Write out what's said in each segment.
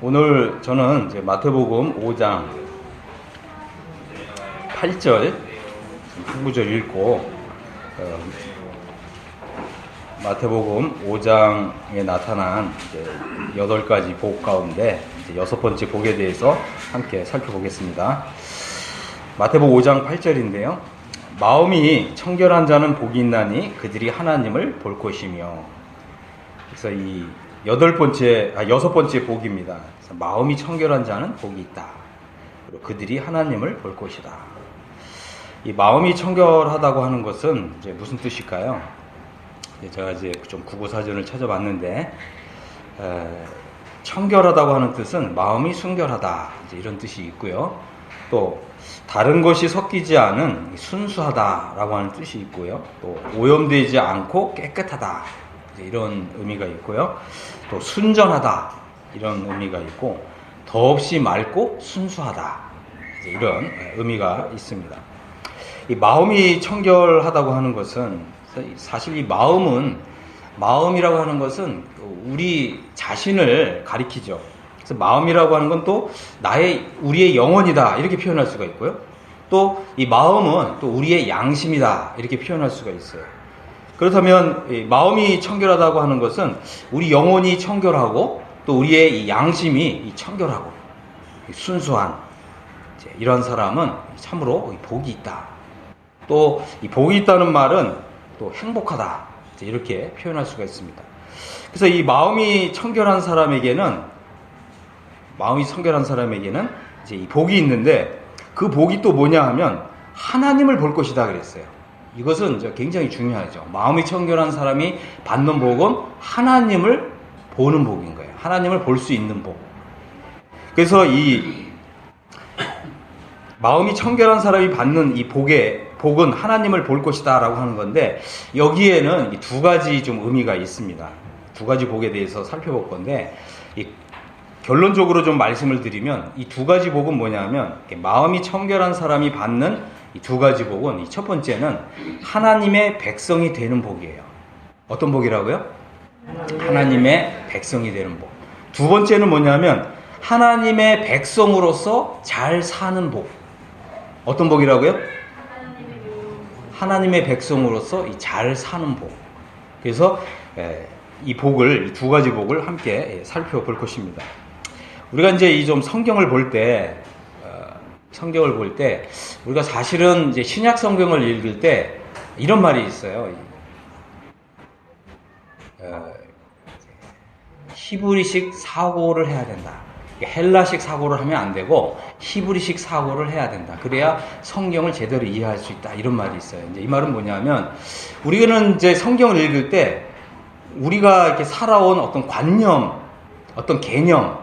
오늘 저는 이제 마태복음 5장 8절 한 구절 읽고 마태복음 5장에 나타난 이제 8가지 복 가운데 이제 6번째 복에 대해서 함께 살펴보겠습니다. 마태복음 5장 8절인데요. 마음이 청결한 자는 복이 있나니 그들이 하나님을 볼 것이며. 그래서 이 6번째 복입니다. 그래서 마음이 청결한 자는 복이 있다. 그리고 그들이 하나님을 볼 것이다. 이 마음이 청결하다고 하는 것은 이제 무슨 뜻일까요? 제가 이제 좀 국어사전을 찾아봤는데, 청결하다고 하는 뜻은 마음이 순결하다. 이제 이런 뜻이 있고요. 또 다른 것이 섞이지 않은 순수하다라고 하는 뜻이 있고요. 또 오염되지 않고 깨끗하다. 이런 의미가 있고요. 또 순전하다 이런 의미가 있고 더없이 맑고 순수하다 이런 의미가 있습니다. 이 마음이 청결하다고 하는 것은 사실 이 마음이라고 하는 것은 우리 자신을 가리키죠. 그래서 마음이라고 하는 건 또 우리의 영혼이다 이렇게 표현할 수가 있고요. 또 이 마음은 또 우리의 양심이다 이렇게 표현할 수가 있어요. 그렇다면 마음이 청결하다고 하는 것은 우리 영혼이 청결하고 또 우리의 이 양심이 청결하고 순수한 이런 사람은 참으로 복이 있다. 또 이 복이 있다는 말은 또 행복하다 이렇게 표현할 수가 있습니다. 그래서 이 마음이 청결한 사람에게는 이제 이 복이 있는데 그 복이 또 뭐냐 하면 하나님을 볼 것이다 그랬어요. 이것은 굉장히 중요하죠. 마음이 청결한 사람이 받는 복은 하나님을 보는 복인 거예요. 하나님을 볼 수 있는 복. 그래서 이 마음이 청결한 사람이 받는 이 복은 하나님을 볼 것이다 라고 하는 건데, 여기에는 두 가지 좀 의미가 있습니다. 두 가지 복에 대해서 살펴볼 건데, 결론적으로 좀 말씀을 드리면 이 두 가지 복은 뭐냐면, 마음이 청결한 사람이 받는 이 두 가지 복은, 이 첫 번째는 하나님의 백성이 되는 복이에요. 어떤 복이라고요? 하나님의 백성이 되는 복. 두 번째는 뭐냐면 하나님의 백성으로서 잘 사는 복. 어떤 복이라고요? 하나님의 백성으로서 잘 사는 복. 그래서 이 두 가지 복을 함께 살펴볼 것입니다. 우리가 이제 이 좀 성경을 볼 때 우리가 사실은 이제 신약 성경을 읽을 때 이런 말이 있어요. 히브리식 사고를 해야 된다. 헬라식 사고를 하면 안 되고 히브리식 사고를 해야 된다. 그래야 성경을 제대로 이해할 수 있다. 이런 말이 있어요. 이제 이 말은 뭐냐면, 우리는 이제 성경을 읽을 때 우리가 이렇게 살아온 어떤 관념, 어떤 개념,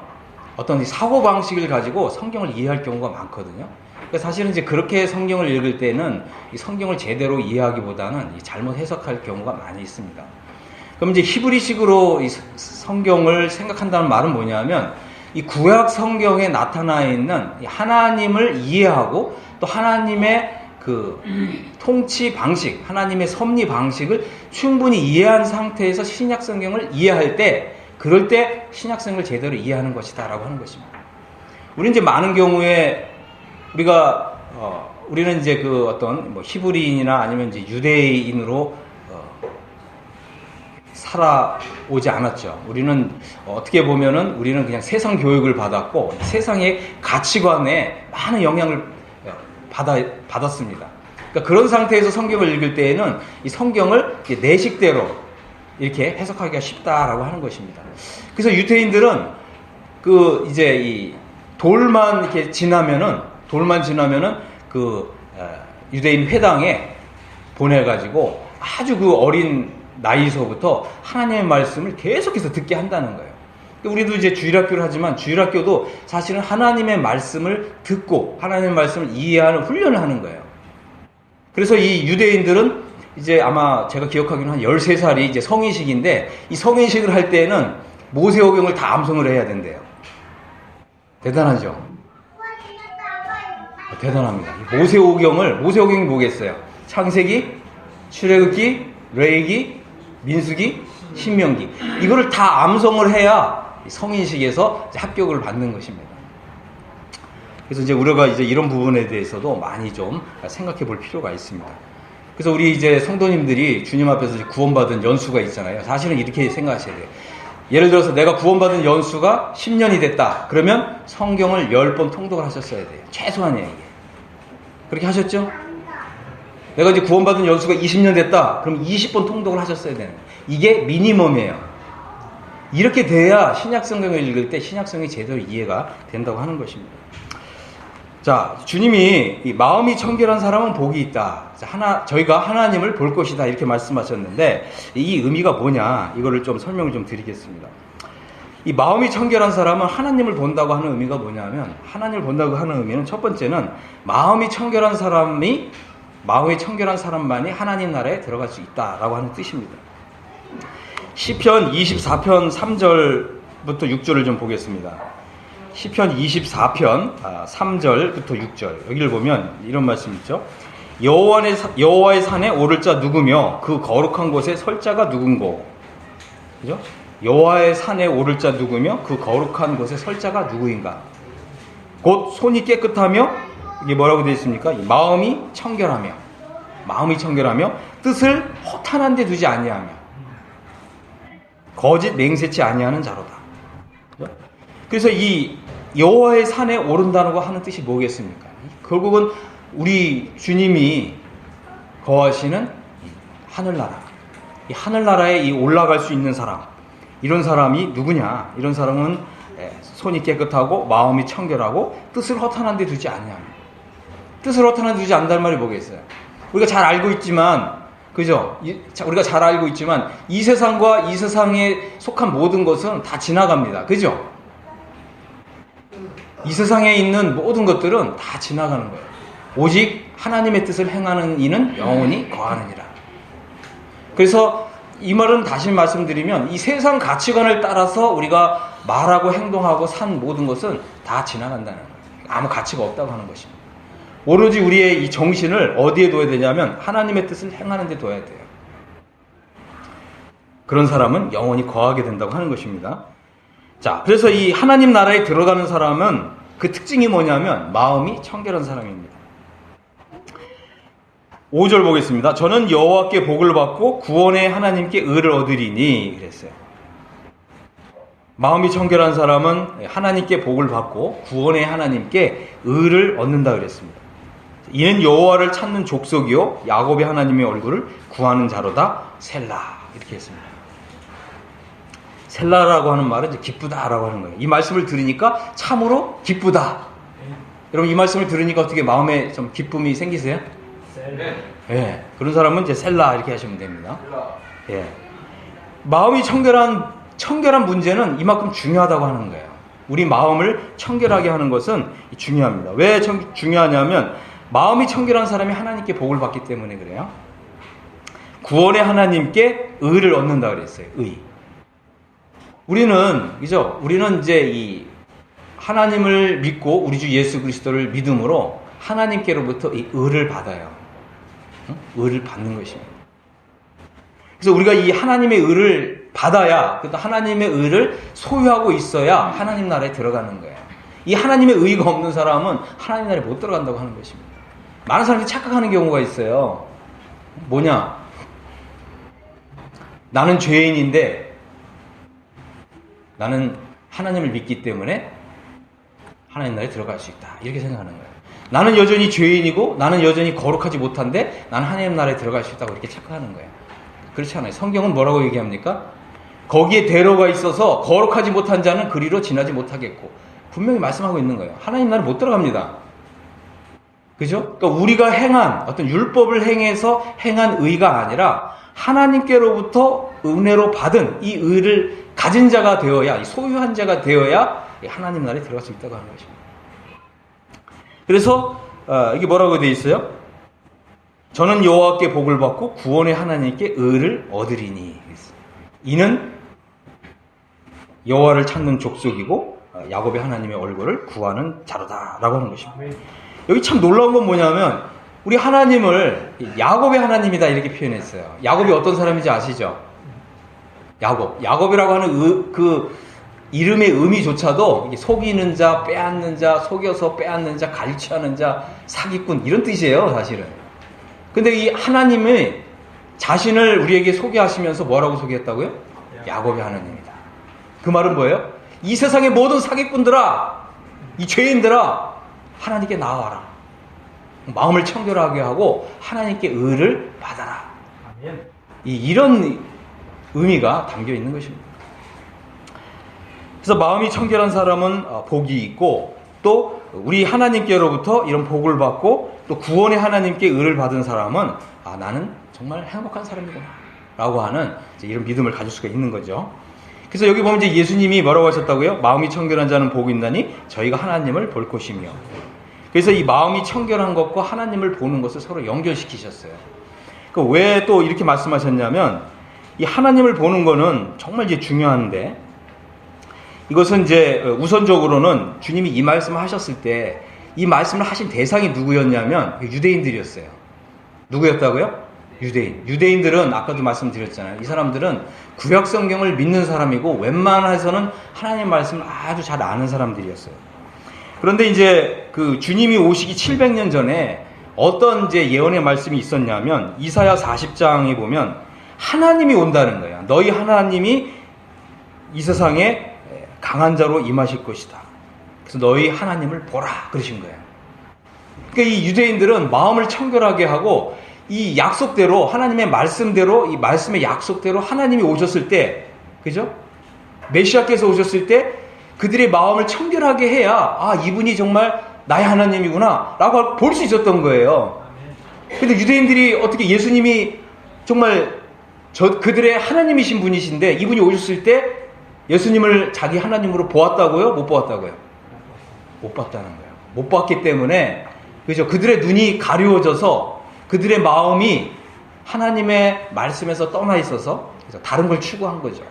어떤 사고 방식을 가지고 성경을 이해할 경우가 많거든요. 그러니까 사실은 이제 그렇게 성경을 읽을 때는 이 성경을 제대로 이해하기보다는 잘못 해석할 경우가 많이 있습니다. 그럼 이제 히브리식으로 이 성경을 생각한다는 말은 뭐냐면, 이 구약 성경에 나타나 있는 하나님을 이해하고 또 하나님의 그 통치 방식, 하나님의 섭리 방식을 충분히 이해한 상태에서 신약 성경을 이해할 때, 그럴 때 신약 성경을 제대로 이해하는 것이다 라고 하는 것입니다. 우리는 이제 많은 경우에 우리는 이제 그 어떤 히브리인이나 아니면 이제 유대인으로 살아오지 않았죠. 우리는 어떻게 보면은 우리는 그냥 세상 교육을 받았고 세상의 가치관에 많은 영향을 받았습니다. 그러니까 그런 상태에서 성경을 읽을 때에는 이 성경을 내 식대로 이렇게 해석하기가 쉽다라고 하는 것입니다. 그래서 유대인들은 이제 이 돌만 이렇게 지나면은 그 유대인 회당에 보내가지고 아주 그 어린 나이서부터 하나님의 말씀을 계속해서 듣게 한다는 거예요. 우리도 이제 주일학교를 하지만 주일학교도 사실은 하나님의 말씀을 듣고 하나님의 말씀을 이해하는 훈련을 하는 거예요. 그래서 이 유대인들은 이제 아마 제가 기억하기로는 한 13살이 이제 성인식인데, 이 성인식을 할 때는 모세오경을 다 암송을 해야 된대요. 대단하죠? 대단합니다. 모세오경이 뭐겠어요? 창세기, 출애굽기, 레위기, 민수기, 신명기. 이거를 다 암송을 해야 성인식에서 이제 합격을 받는 것입니다. 그래서 이제 우리가 이제 이런 부분에 대해서도 많이 좀 생각해 볼 필요가 있습니다. 그래서 우리 이제 성도님들이 주님 앞에서 이제 구원받은 연수가 있잖아요. 사실은 이렇게 생각하셔야 돼요. 예를 들어서 내가 구원받은 연수가 10년이 됐다. 그러면 성경을 10번 통독을 하셨어야 돼요. 최소한이에요, 이게. 그렇게 하셨죠? 내가 이제 구원받은 연수가 20년 됐다. 그럼 20번 통독을 하셨어야 되는 거예요. 이게 미니멈이에요. 이렇게 돼야 신약 성경을 읽을 때 신약성이 제대로 이해가 된다고 하는 것입니다. 자, 주님이 이 마음이 청결한 사람은 복이 있다. 저희가 하나님을 볼 것이다. 이렇게 말씀하셨는데 이 의미가 뭐냐? 이거를 좀 설명을 좀 드리겠습니다. 이 마음이 청결한 사람은 하나님을 본다고 하는 의미가 뭐냐면 하나님을 본다고 하는 의미는 첫 번째는 마음이 청결한 사람만이 하나님 나라에 들어갈 수 있다라고 하는 뜻입니다. 시편 24편 3절부터 6절을 좀 보겠습니다. 시편 24편 3절부터 6절 여기를 보면 이런 말씀 있죠. 여호와의 산에 오를 자 누구며 그 거룩한 곳에 설 자가 누군고. 그죠? 여호와의 산에 오를 자 누구며 그 거룩한 곳에 설 자가 누구인가. 곧 손이 깨끗하며 이게 뭐라고 되어 있습니까? 마음이 청결하며 뜻을 허탄한 데 두지 아니하며 거짓 맹세치 아니하는 자로다. 그죠? 그래서 이 여호와의 산에 오른다는 거 하는 뜻이 뭐겠습니까? 결국은 우리 주님이 거하시는 하늘나라, 이 하늘나라에 이 올라갈 수 있는 사람, 이런 사람이 누구냐? 이런 사람은 손이 깨끗하고 마음이 청결하고 뜻을 허탄한 데 두지 아니하며. 뜻을 허탄한 데 두지 않는다는 말이 뭐겠어요? 우리가 잘 알고 있지만, 그죠? 우리가 잘 알고 있지만 이 세상과 이 세상에 속한 모든 것은 다 지나갑니다. 그죠? 이 세상에 있는 모든 것들은 다 지나가는 거예요. 오직 하나님의 뜻을 행하는 이는 영원히 거하느니라. 그래서 이 말은 다시 말씀드리면 이 세상 가치관을 따라서 우리가 말하고 행동하고 산 모든 것은 다 지나간다는 거예요. 아무 가치가 없다고 하는 것입니다. 오로지 우리의 이 정신을 어디에 둬야 되냐면 하나님의 뜻을 행하는 데 둬야 돼요. 그런 사람은 영원히 거하게 된다고 하는 것입니다. 자, 그래서 이 하나님 나라에 들어가는 사람은 그 특징이 뭐냐면 마음이 청결한 사람입니다. 5절 보겠습니다. 저는 여호와께 복을 받고 구원의 하나님께 의를 얻으리니 그랬어요. 마음이 청결한 사람은 하나님께 복을 받고 구원의 하나님께 의를 얻는다 그랬습니다. 이는 여호와를 찾는 족속이요 야곱의 하나님의 얼굴을 구하는 자로다. 셀라 이렇게 했습니다. 셀라라고 하는 말은 이제 기쁘다라고 하는 거예요. 이 말씀을 들으니까 참으로 기쁘다. 여러분 이 말씀을 들으니까 어떻게 마음에 좀 기쁨이 생기세요? 네. 그런 사람은 이제 셀라 이렇게 하시면 됩니다. 예. 마음이 청결한 문제는 이만큼 중요하다고 하는 거예요. 우리 마음을 청결하게 하는 것은 중요합니다. 왜 중요하냐면 마음이 청결한 사람이 하나님께 복을 받기 때문에 그래요. 구원의 하나님께 의를 얻는다 그랬어요. 의. 우리는 이제 이 하나님을 믿고 우리 주 예수 그리스도를 믿음으로 하나님께로부터 이 의를 받아요. 의를 받는 것입니다. 그래서 우리가 이 하나님의 의를 받아야, 하나님의 의를 소유하고 있어야 하나님 나라에 들어가는 거예요. 이 하나님의 의가 없는 사람은 하나님 나라에 못 들어간다고 하는 것입니다. 많은 사람들이 착각하는 경우가 있어요. 뭐냐? 나는 죄인인데 나는 하나님을 믿기 때문에 하나님 나라에 들어갈 수 있다. 이렇게 생각하는 거예요. 나는 여전히 죄인이고 나는 여전히 거룩하지 못한데 나는 하나님 나라에 들어갈 수 있다고 이렇게 착각하는 거예요. 그렇지 않아요. 성경은 뭐라고 얘기합니까? 거기에 대로가 있어서 거룩하지 못한 자는 그리로 지나지 못하겠고 분명히 말씀하고 있는 거예요. 하나님 나라에 못 들어갑니다. 그죠? 그러니까 우리가 행한 어떤 율법을 행해서 행한 의가 아니라 하나님께로부터 은혜로 받은 이 의를 가진 자가 되어야, 소유한 자가 되어야 하나님 나라에 들어갈 수 있다고 하는 것입니다. 그래서 이게 뭐라고 되어 있어요? 저는 여호와께 복을 받고 구원의 하나님께 의를 얻으리니 이는 여호와를 찾는 족속이고 야곱의 하나님의 얼굴을 구하는 자로다 라고 하는 것입니다. 여기 참 놀라운 건 뭐냐면 우리 하나님을 야곱의 하나님이다 이렇게 표현했어요. 야곱이 어떤 사람인지 아시죠? 야곱이라고 하는 이름의 의미조차도 이게 속이는 자, 빼앗는 자, 속여서 빼앗는 자, 갈취하는 자, 사기꾼 이런 뜻이에요, 사실은. 근데 이 하나님이 자신을 우리에게 소개하시면서 뭐라고 소개했다고요? 야곱의 하나님이다. 그 말은 뭐예요? 이 세상의 모든 사기꾼들아, 이 죄인들아, 하나님께 나와라. 마음을 청결하게 하고 하나님께 의를 받아라. 이런 의미가 담겨 있는 것입니다. 그래서 마음이 청결한 사람은 복이 있고, 또 우리 하나님께로부터 이런 복을 받고 또 구원의 하나님께 의를 받은 사람은 나는 정말 행복한 사람이구나 라고 하는 이런 믿음을 가질 수가 있는 거죠. 그래서 여기 보면 이제 예수님이 뭐라고 하셨다고요? 마음이 청결한 자는 복이 있나니 저희가 하나님을 볼 것이며. 그래서 이 마음이 청결한 것과 하나님을 보는 것을 서로 연결시키셨어요. 왜 또 이렇게 말씀하셨냐면, 이 하나님을 보는 거는 정말 이제 중요한데, 이것은 이제 우선적으로는 주님이 이 말씀을 하셨을 때 이 말씀을 하신 대상이 누구였냐면 유대인들이었어요. 누구였다고요? 유대인. 유대인들은 아까도 말씀드렸잖아요. 이 사람들은 구약 성경을 믿는 사람이고 웬만해서는 하나님의 말씀을 아주 잘 아는 사람들이었어요. 그런데 이제 그 주님이 오시기 700년 전에 어떤 이제 예언의 말씀이 있었냐면 이사야 40장에 보면 하나님이 온다는 거예요. 너희 하나님이 이 세상에 강한 자로 임하실 것이다. 그래서 너희 하나님을 보라 그러신 거예요. 그러니까 이 유대인들은 마음을 청결하게 하고 이 약속대로 하나님의 말씀대로 이 말씀의 약속대로 하나님이 오셨을 때, 그죠? 메시아께서 오셨을 때 그들의 마음을 청결하게 해야 이분이 정말 나의 하나님이구나 라고 볼 수 있었던 거예요. 근데 유대인들이 어떻게 예수님이 정말 그들의 하나님이신 분이신데 이분이 오셨을 때 예수님을 자기 하나님으로 보았다고요? 못 보았다고요? 못 봤다는 거예요. 못 봤기 때문에, 그죠? 그들의 눈이 가려워져서 그들의 마음이 하나님의 말씀에서 떠나 있어서 다른 걸 추구한 거죠.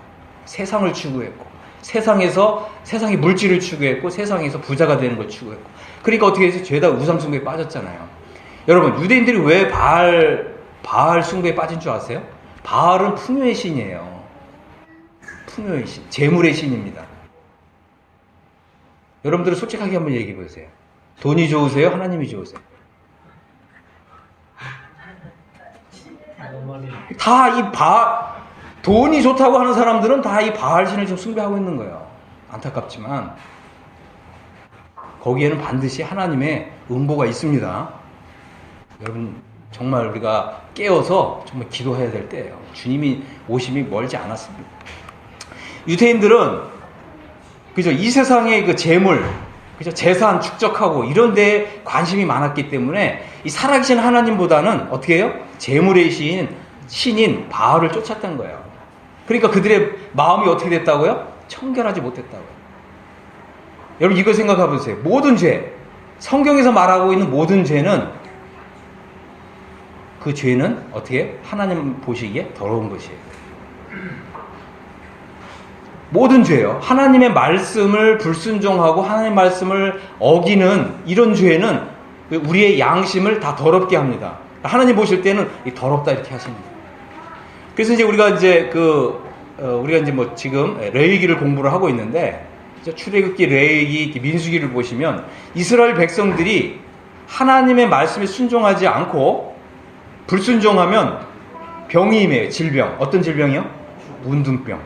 세상을 추구했고, 세상의 물질을 추구했고, 세상에서 부자가 되는 걸 추구했고. 그러니까 어떻게 해서 죄다 우상숭배에 빠졌잖아요. 여러분, 유대인들이 왜 바알 숭배에 빠진 줄 아세요? 바알은 풍요의 신이에요. 풍요의 신, 재물의 신입니다. 여러분들은 솔직하게 한번 얘기해 보세요. 돈이 좋으세요? 하나님이 좋으세요? 다 돈이 좋다고 하는 사람들은 다 이 바알신을 좀 숭배하고 있는 거예요. 안타깝지만 거기에는 반드시 하나님의 음보가 있습니다. 여러분, 정말 우리가 깨어서 정말 기도해야 될 때예요. 주님이 오심이 멀지 않았습니다. 유대인들은 그죠? 이 세상의 그 재물, 그죠? 재산 축적하고 이런 데에 관심이 많았기 때문에 이 살아계신 하나님보다는 어떻게 해요? 재물의 신인 바알을 쫓았던 거예요. 그러니까 그들의 마음이 어떻게 됐다고요? 청결하지 못했다고요. 여러분, 이거 생각해 보세요. 모든 죄, 성경에서 말하고 있는 모든 죄는, 그 죄는 어떻게 해요? 하나님 보시기에 더러운 것이에요. 모든 죄요. 하나님의 말씀을 불순종하고 하나님의 말씀을 어기는 이런 죄는 우리의 양심을 다 더럽게 합니다. 하나님 보실 때는 더럽다 이렇게 하십니다. 그래서 이제 우리가 지금 레위기를 공부를 하고 있는데, 출애굽기, 레위기, 민수기를 보시면 이스라엘 백성들이 하나님의 말씀에 순종하지 않고 불순종하면 병이 임해요. 질병. 어떤 질병이요? 문둥병.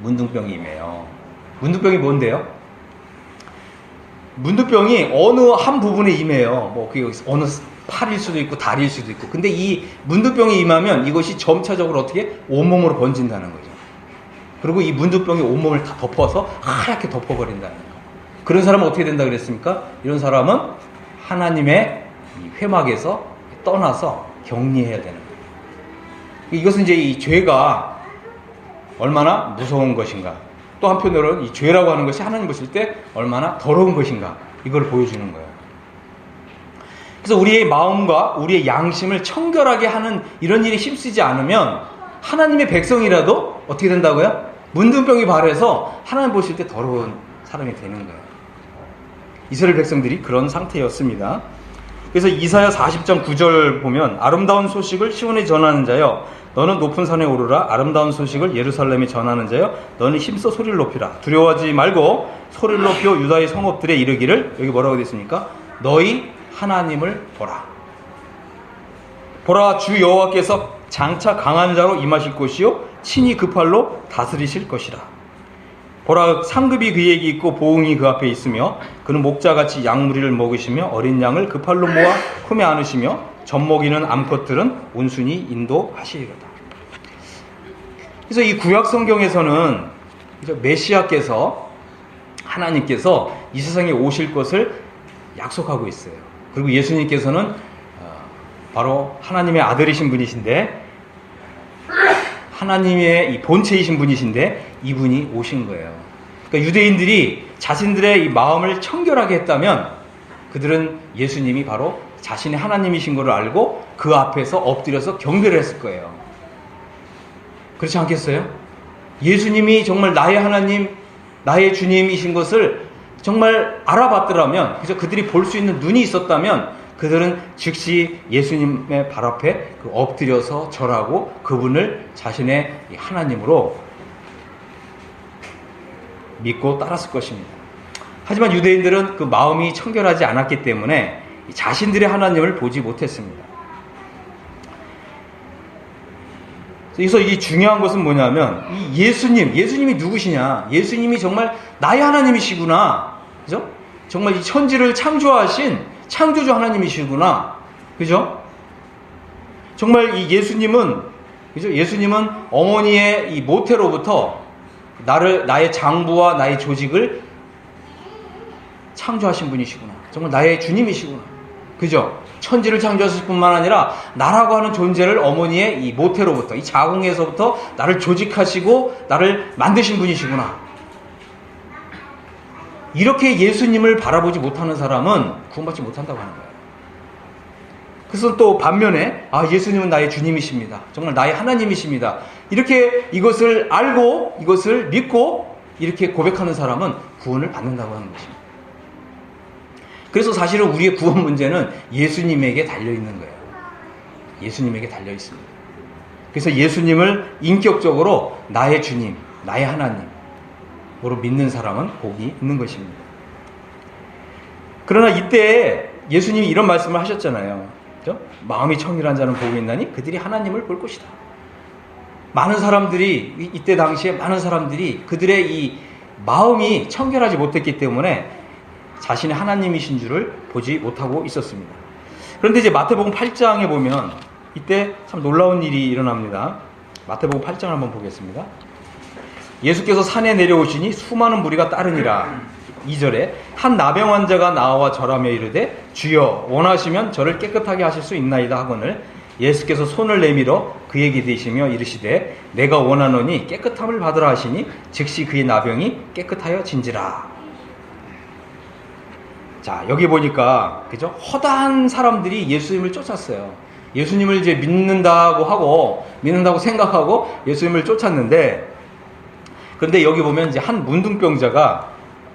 문둥병이 임해요. 문둥병이 뭔데요? 문둥병이 어느 한 부분에 임해요. 그게 어느 팔일 수도 있고 다리일 수도 있고. 근데 이 문둥병이 임하면 이것이 점차적으로 어떻게 온몸으로 번진다는 거죠. 그리고 이 문둥병이 온몸을 다 덮어서 하얗게 덮어버린다는 거예요. 그런 사람은 어떻게 된다 그랬습니까? 이런 사람은 하나님의 회막에서 떠나서 격리해야 되는 거예요. 이것은 이제 이 죄가 얼마나 무서운 것인가, 또 한편으로는 이 죄라고 하는 것이 하나님 보실 때 얼마나 더러운 것인가, 이걸 보여주는 거예요. 그래서 우리의 마음과 우리의 양심을 청결하게 하는 이런 일에 힘쓰지 않으면 하나님의 백성이라도 어떻게 된다고요? 문둥병이 발해서 하나님 보실 때 더러운 사람이 되는 거예요. 이스라엘 백성들이 그런 상태였습니다. 그래서 이사야 40장 9절 보면 아름다운 소식을 시온에 전하는 자여 너는 높은 산에 오르라. 아름다운 소식을 예루살렘에 전하는 자여 너는 힘써 소리를 높이라. 두려워하지 말고 소리를 높여 유다의 성읍들에 이르기를, 여기 뭐라고 되어 있습니까? 너희 하나님을 보라. 보라, 주 여호와께서 장차 강한 자로 임하실 것이요 친히 그 팔로 다스리실 것이라. 보라, 상급이 그에게 있고 보응이 그 앞에 있으며 그는 목자같이 양무리를 먹으시며 어린 양을 그 팔로 모아 품에 안으시며 젖먹이는 암컷들은 온순히 인도하시리로다. 그래서 이 구약 성경에서는 메시아께서, 하나님께서 이 세상에 오실 것을 약속하고 있어요. 그리고 예수님께서는 바로 하나님의 아들이신 분이신데, 하나님의 이 본체이신 분이신데 이분이 오신 거예요. 그러니까 유대인들이 자신들의 이 마음을 청결하게 했다면 그들은 예수님이 바로 자신의 하나님이신 것을 알고 그 앞에서 엎드려서 경배를 했을 거예요. 그렇지 않겠어요? 예수님이 정말 나의 하나님, 나의 주님이신 것을 정말 알아봤더라면, 그래서 그들이 볼 수 있는 눈이 있었다면 그들은 즉시 예수님의 발 앞에 엎드려서 절하고 그분을 자신의 하나님으로 믿고 따랐을 것입니다. 하지만 유대인들은 그 마음이 청결하지 않았기 때문에 자신들의 하나님을 보지 못했습니다. 그래서 이 중요한 것은 뭐냐면 이 예수님이 누구시냐? 예수님이 정말 나의 하나님이시구나. 그죠? 정말 이 천지를 창조하신 창조주 하나님이시구나. 그죠? 정말 이 예수님은, 그죠? 예수님은 어머니의 이 모태로부터 나의 장부와 나의 조직을 창조하신 분이시구나. 정말 나의 주님이시구나. 그죠? 천지를 창조하실 뿐만 아니라 나라고 하는 존재를 어머니의 이 모태로부터, 이 자궁에서부터 나를 조직하시고 나를 만드신 분이시구나. 이렇게 예수님을 바라보지 못하는 사람은 구원받지 못한다고 하는 거예요. 그래서 또 반면에 예수님은 나의 주님이십니다. 정말 나의 하나님이십니다. 이렇게 이것을 알고 이것을 믿고 이렇게 고백하는 사람은 구원을 받는다고 하는 것입니다. 그래서 사실은 우리의 구원 문제는 예수님에게 달려있는 거예요. 예수님에게 달려있습니다. 그래서 예수님을 인격적으로 나의 주님, 나의 하나님으로 믿는 사람은 복이 있는 것입니다. 그러나 이때 예수님이 이런 말씀을 하셨잖아요. 그렇죠? 마음이 청결한 자는 복이 있나니 그들이 하나님을 볼 것이다. 많은 사람들이, 이때 당시에 많은 사람들이 그들의 이 마음이 청결하지 못했기 때문에 자신의 하나님이신 줄을 보지 못하고 있었습니다. 그런데 이제 마태복음 8장에 보면 이때 참 놀라운 일이 일어납니다. 마태복음 8장을 한번 보겠습니다. 예수께서 산에 내려오시니 수많은 무리가 따르니라. 2절에 한 나병 환자가 나와 절하며 이르되 주여 원하시면 저를 깨끗하게 하실 수 있나이다 하거늘 예수께서 손을 내밀어 그에게 대시며 이르시되 내가 원하노니 깨끗함을 받으라 하시니 즉시 그의 나병이 깨끗하여 진지라. 자, 여기 보니까 그죠? 허다한 사람들이 예수님을 쫓았어요. 예수님을 이제 믿는다고 생각하고 예수님을 쫓았는데, 그런데 여기 보면 이제 한 문둥병자가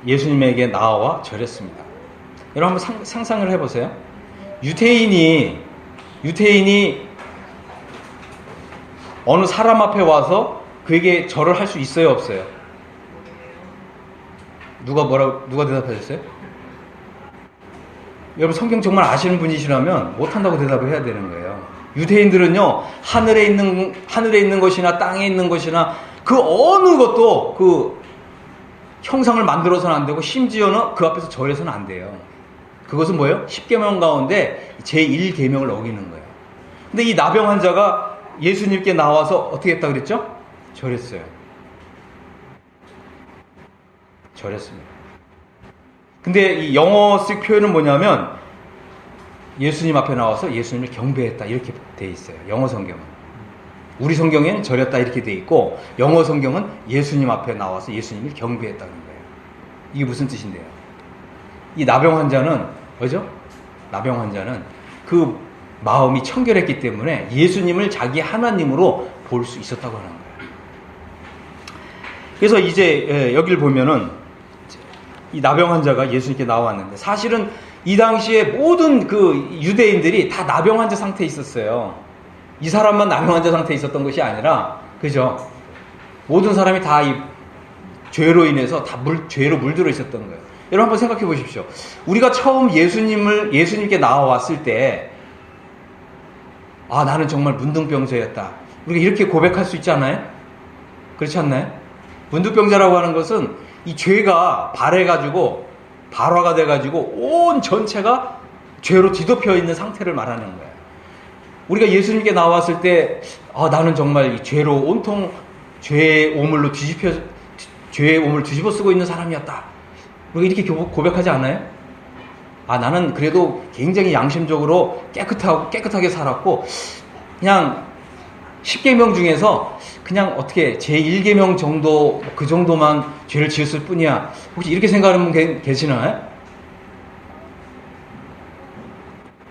예수님에게 나와 절했습니다. 여러분 한번 상상을 해보세요. 유태인이 어느 사람 앞에 와서 그에게 절을 할 수 있어요, 없어요? 누가 대답하셨어요? 여러분 성경 정말 아시는 분이시라면 못한다고 대답을 해야 되는 거예요. 유대인들은요, 하늘에 있는 것이나 땅에 있는 것이나 그 어느 것도 그 형상을 만들어서는 안 되고 심지어는 그 앞에서 절해서는 안 돼요. 그것은 뭐예요? 10계명 가운데 제1계명을 어기는 거예요. 근데 이 나병 환자가 예수님께 나와서 어떻게 했다 그랬죠? 절했어요. 절했습니다. 근데 이 영어식 표현은 뭐냐면 예수님 앞에 나와서 예수님을 경배했다 이렇게 돼 있어요. 영어 성경은. 우리 성경엔 절했다 이렇게 돼 있고 영어 성경은 예수님 앞에 나와서 예수님을 경배했다는 거예요. 이게 무슨 뜻인데요? 이 나병 환자는 뭐죠? 나병 환자는 그 마음이 청결했기 때문에 예수님을 자기 하나님으로 볼 수 있었다고 하는 거예요. 그래서 이제 여기를 보면은 이 나병 환자가 예수님께 나왔는데 사실은 이 당시에 모든 그 유대인들이 다 나병 환자 상태에 있었어요. 이 사람만 나병 환자 상태에 있었던 것이 아니라, 그죠? 모든 사람이 다 이 죄로 인해서 다 죄로 물들어 있었던 거예요. 여러분 한번 생각해 보십시오. 우리가 처음 예수님께 나와왔을 때, 아, 나는 정말 문둥병자였다. 우리가 이렇게 고백할 수 있지 않아요? 그렇지 않나요? 문둥병자라고 하는 것은 이 죄가 발해가지고, 발화가 돼가지고 온 전체가 죄로 뒤덮여 있는 상태를 말하는 거예요. 우리가 예수님께 나왔을 때, 아, 나는 정말 이 죄로 온통 죄의 오물로 죄의 오물 뒤집어 쓰고 있는 사람이었다. 우리가 이렇게 고백하지 않아요? 아, 나는 그래도 굉장히 양심적으로 깨끗하게 살았고, 그냥 10계명 중에서 그냥 어떻게 제 1계명 정도, 그 정도만 죄를 지었을 뿐이야. 혹시 이렇게 생각하는 분 계시나요?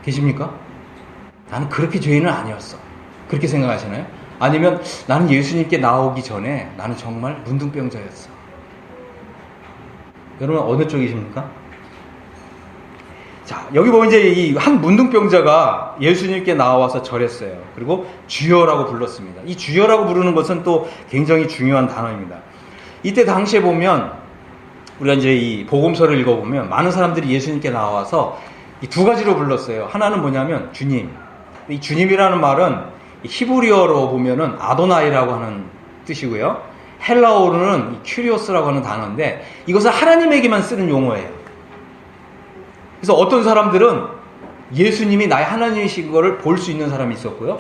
계십니까? 나는 그렇게 죄인은 아니었어. 그렇게 생각하시나요? 아니면 나는 예수님께 나오기 전에 나는 정말 문둥병자였어. 여러분 어느 쪽이십니까? 자, 여기 보면 이제 이 한 문둥병자가 예수님께 나와서 절했어요. 그리고 주여라고 불렀습니다. 이 주여라고 부르는 것은 또 굉장히 중요한 단어입니다. 이때 당시에 보면 우리가 이제 이 복음서를 읽어보면 많은 사람들이 예수님께 나와서 이 두 가지로 불렀어요. 하나는 뭐냐면 주님. 이 주님이라는 말은 히브리어로 보면은 아도나이라고 하는 뜻이고요. 헬라어로는 큐리오스라고 하는 단어인데 이것은 하나님에게만 쓰는 용어예요. 그래서 어떤 사람들은 예수님이 나의 하나님이신 것을 볼 수 있는 사람이 있었고요.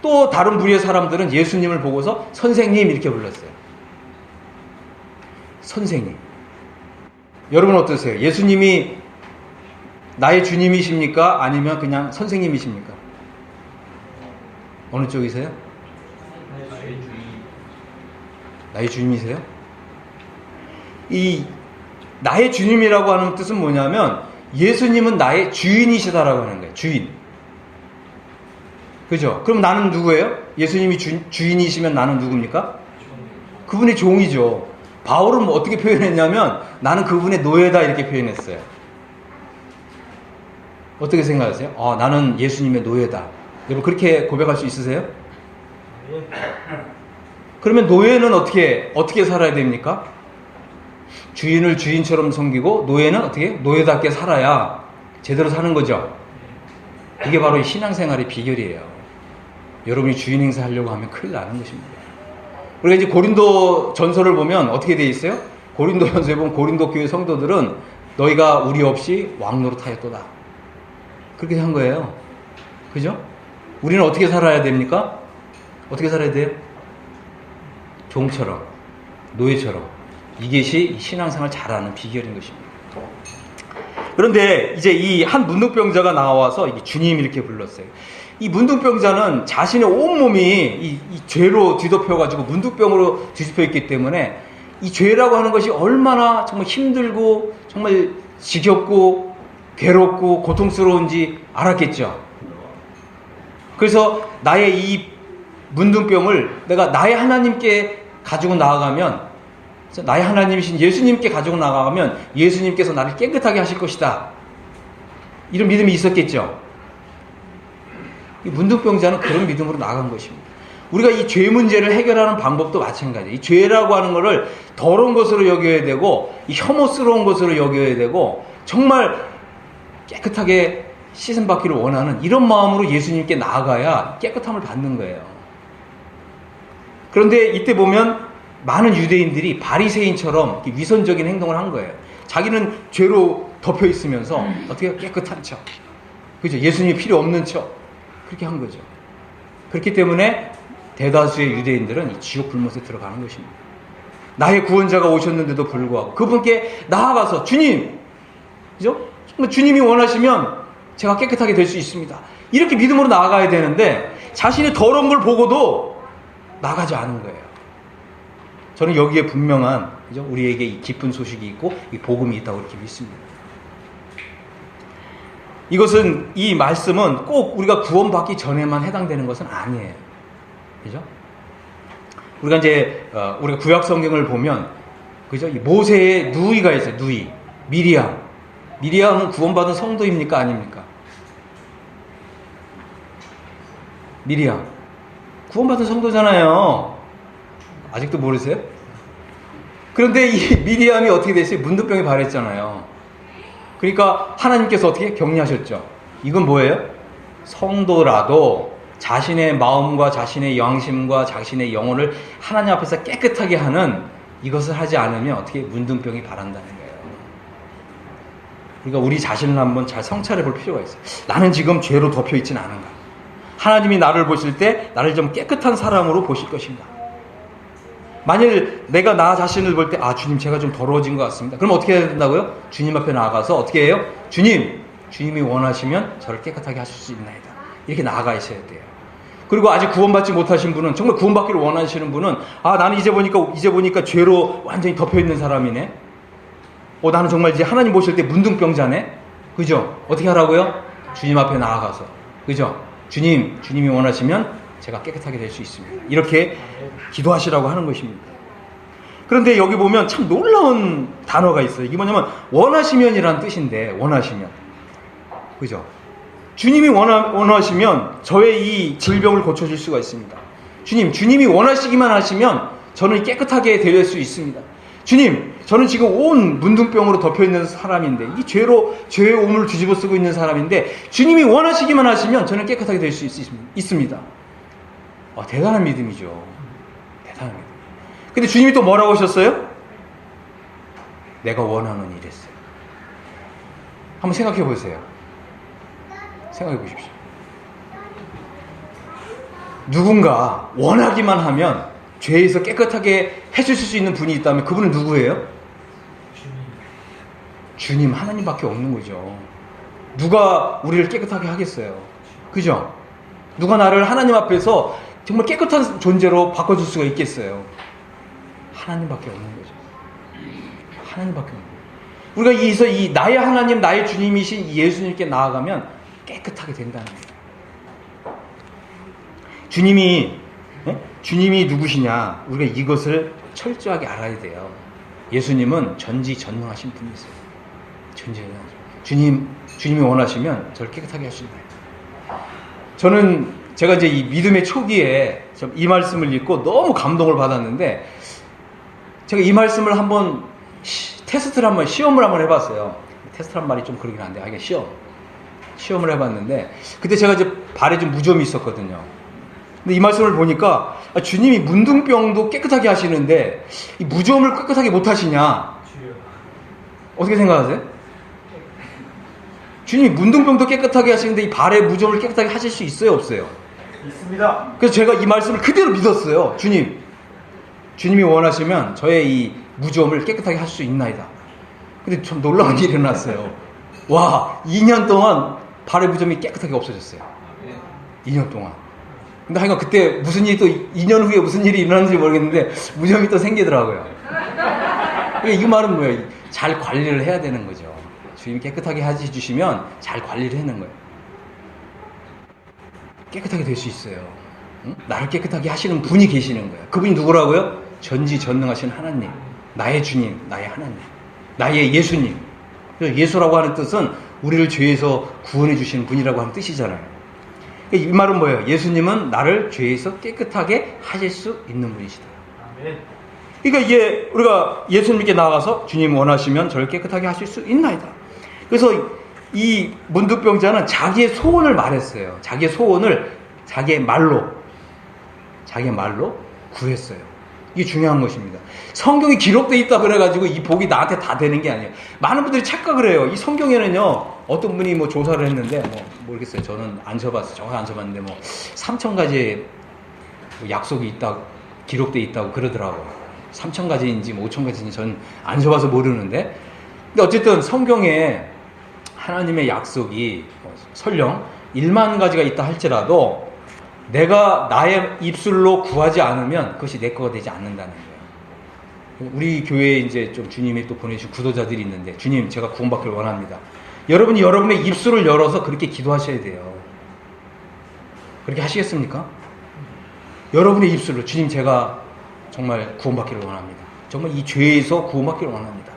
또 다른 부류의 사람들은 예수님을 보고서 선생님 이렇게 불렀어요. 선생님. 여러분 어떠세요? 예수님이 나의 주님이십니까? 아니면 그냥 선생님이십니까? 어느 쪽이세요? 나의 주님이세요? 이 나의 주님이라고 하는 뜻은 뭐냐면 예수님은 나의 주인이시다라고 하는 거예요. 주인. 그죠? 그럼 나는 누구예요? 예수님이 주인이시면 나는 누굽니까? 그분의 종이죠. 바울은 뭐 어떻게 표현했냐면 나는 그분의 노예다 이렇게 표현했어요. 어떻게 생각하세요? 나는 예수님의 노예다. 여러분 그렇게 고백할 수 있으세요? 그러면 노예는 어떻게 살아야 됩니까? 주인을 주인처럼 섬기고 노예는 어떻게? 노예답게 살아야 제대로 사는 거죠. 이게 바로 신앙생활의 비결이에요. 여러분이 주인 행사하려고 하면 큰일 나는 것입니다. 우리가 이제 고린도 전서를 보면 어떻게 돼 있어요? 고린도 전서에 보면 고린도 교회 성도들은 너희가 우리 없이 왕노릇하였도다. 그렇게 한 거예요. 그죠? 우리는 어떻게 살아야 됩니까? 어떻게 살아야 돼요? 종처럼, 노예처럼. 이것이 신앙생활 잘하는 비결인 것입니다. 그런데 이제 이 한 문둥병자가 나와서 주님 이렇게 불렀어요. 이 문둥병자는 자신의 온몸이 이 죄로 뒤덮여가지고 문둥병으로 뒤집혀 있기 때문에 이 죄라고 하는 것이 얼마나 정말 힘들고 정말 지겹고 괴롭고 고통스러운지 알았겠죠. 그래서 나의 이 문둥병을 내가 나의 하나님께 가지고 나아가면, 나의 하나님이신 예수님께 가지고 나아가면 예수님께서 나를 깨끗하게 하실 것이다. 이런 믿음이 있었겠죠. 이 문둥병자는 그런 믿음으로 나아간 것입니다. 우리가 이 죄 문제를 해결하는 방법도 마찬가지예요. 이 죄라고 하는 것을 더러운 것으로 여겨야 되고 이 혐오스러운 것으로 여겨야 되고 정말 깨끗하게 씻음받기를 원하는 이런 마음으로 예수님께 나아가야 깨끗함을 받는 거예요. 그런데 이때 보면 많은 유대인들이 바리새인처럼 위선적인 행동을 한 거예요. 자기는 죄로 덮여 있으면서 어떻게 깨끗한 척, 그죠? 예수님이 필요 없는 척 그렇게 한 거죠. 그렇기 때문에 대다수의 유대인들은 이 지옥 불못에 들어가는 것입니다. 나의 구원자가 오셨는데도 불구하고 그분께 나아가서 주님, 그죠? 주님이 원하시면 제가 깨끗하게 될 수 있습니다. 이렇게 믿음으로 나아가야 되는데 자신이 더러운 걸 보고도 나가지 않은 거예요. 저는 여기에 분명한, 그죠? 우리에게 이 기쁜 소식이 있고 이 복음이 있다고 이렇게 믿습니다. 이것은, 이 말씀은 꼭 우리가 구원받기 전에만 해당되는 것은 아니에요. 그죠? 우리가 이제 우리가 구약 성경을 보면, 그죠? 이 모세의 누이가 있어요. 누이, 미리암. 미리암은 구원받은 성도입니까? 아닙니까? 미리암. 구원받은 성도잖아요. 아직도 모르세요? 그런데 이 미리암이 어떻게 됐어요? 문둥병에 발했잖아요. 그러니까 하나님께서 어떻게 격려하셨죠? 이건 뭐예요? 성도라도 자신의 마음과 자신의 양심과 자신의 영혼을 하나님 앞에서 깨끗하게 하는 이것을 하지 않으면 어떻게 문둥병이 발한다는 거예요. 그러니까 우리 자신을 한번 잘 성찰해 볼 필요가 있어요. 나는 지금 죄로 덮여 있지는 않은가? 하나님이 나를 보실 때 나를 좀 깨끗한 사람으로 보실 것인가? 만일 내가 나 자신을 볼 때 주님 제가 좀 더러워진 것 같습니다. 그럼 어떻게 해야 된다고요? 주님 앞에 나아가서 어떻게 해요? 주님이 원하시면 저를 깨끗하게 하실 수 있나이다. 이렇게 나아가셔야 돼요. 그리고 아직 구원받지 못하신 분은, 정말 구원받기를 원하시는 분은 나는 이제 보니까 죄로 완전히 덮여 있는 사람이네. 나는 정말 이제 하나님 보실 때 문둥병자네. 그죠? 어떻게 하라고요? 주님 앞에 나아가서, 그죠? 주님이 원하시면 제가 깨끗하게 될 수 있습니다. 이렇게 기도하시라고 하는 것입니다. 그런데 여기 보면 참 놀라운 단어가 있어요. 이게 뭐냐면 원하시면이라는 뜻인데, 원하시면, 그죠? 주님이 원하시면 저의 이 질병을 고쳐줄 수가 있습니다. 주님이 원하시기만 하시면 저는 깨끗하게 될 수 있습니다. 주님, 저는 지금 온 문둥병으로 덮여있는 사람인데, 이 죄의 오물을 뒤집어 쓰고 있는 사람인데, 주님이 원하시기만 하시면 저는 깨끗하게 될 수 있습니다. 대단한 믿음이죠. 대단한 믿음. 근데 주님이 또 뭐라고 하셨어요? 내가 원하는 일이었어요. 한번 생각해 보세요. 생각해 보십시오. 누군가 원하기만 하면 죄에서 깨끗하게 해주실 수 있는 분이 있다면 그분은 누구예요? 주님, 하나님밖에 없는 거죠. 누가 우리를 깨끗하게 하겠어요? 그죠? 누가 나를 하나님 앞에서 정말 깨끗한 존재로 바꿔줄 수가 있겠어요? 하나님밖에 없는 거죠. 하나님밖에 없는 거예요. 우리가 여기서 이 나의 하나님, 나의 주님이신 예수님께 나아가면 깨끗하게 된다는 거예요. 주님이 누구시냐? 우리가 이것을 철저하게 알아야 돼요. 예수님은 전지전능하신 분이세요. 주님이 원하시면 저를 깨끗하게 하신다. 제가 이제 이 믿음의 초기에 이 말씀을 읽고 너무 감동을 받았는데, 제가 이 말씀을 한번 시험을 한번 해봤어요. 테스트란 말이 좀 그러긴 한데, 이게 시험을 해봤는데, 그때 제가 이제 발에 좀 무좀이 있었거든요. 근데 이 말씀을 보니까 주님이 문둥병도 깨끗하게 하시는데 이 무좀을 깨끗하게 못 하시냐? 어떻게 생각하세요? 주님이 문둥병도 깨끗하게 하시는데 이 발의 무좀을 깨끗하게 하실 수 있어요, 없어요? 있습니다. 그래서 제가 이 말씀을 그대로 믿었어요. 주님이 원하시면 저의 이 무좀을 깨끗하게 하실 수 있나이다. 근데 좀 놀라운 일이 일어났어요. 2년 동안 발의 무좀이 깨끗하게 없어졌어요. 2년 동안. 근데 하여간 그때 무슨 일이 또 2년 후에 무슨 일이 일어났는지 모르겠는데 무좀이 또 생기더라고요. 이 말은 뭐예요? 잘 관리를 해야 되는 거죠. 주님이 깨끗하게 해주시면 잘 관리를 하는 거예요. 깨끗하게 될 수 있어요. 응? 나를 깨끗하게 하시는 분이 계시는 거예요. 그분이 누구라고요? 전지전능하신 하나님, 나의 주님, 나의 하나님, 나의 예수님. 예수라고 하는 뜻은 우리를 죄에서 구원해 주시는 분이라고 하는 뜻이잖아요. 이 말은 뭐예요? 예수님은 나를 죄에서 깨끗하게 하실 수 있는 분이시다. 아멘. 그러니까 이게 우리가 예수님께 나아가서 주님 원하시면 저를 깨끗하게 하실 수 있나이다. 그래서 이 문둥병자는 자기의 소원을 말했어요. 자기의 소원을 자기의 말로 구했어요. 이게 중요한 것입니다. 성경이 기록되어 있다 그래가지고 이 복이 나한테 다 되는 게 아니에요. 많은 분들이 착각을 해요. 이 성경에는요, 어떤 분이 조사를 했는데, 모르겠어요. 저는 안 쳐봤어요. 정확히 안 쳐봤는데, 3,000가지의 약속이 기록되어 있다고 그러더라고요. 3,000가지인지 5,000가지인지 저는 안 쳐봐서 모르는데, 근데 어쨌든 성경에 하나님의 약속이 설령 1만 가지가 있다 할지라도 내가 나의 입술로 구하지 않으면 그것이 내 거가 되지 않는다는 거예요. 우리 교회에 이제 좀 주님이 또 보내주신 구도자들이 있는데, 주님, 제가 구원받기를 원합니다. 여러분이 여러분의 입술을 열어서 그렇게 기도하셔야 돼요. 그렇게 하시겠습니까? 여러분의 입술로, 주님, 제가 정말 구원받기를 원합니다. 정말 이 죄에서 구원받기를 원합니다.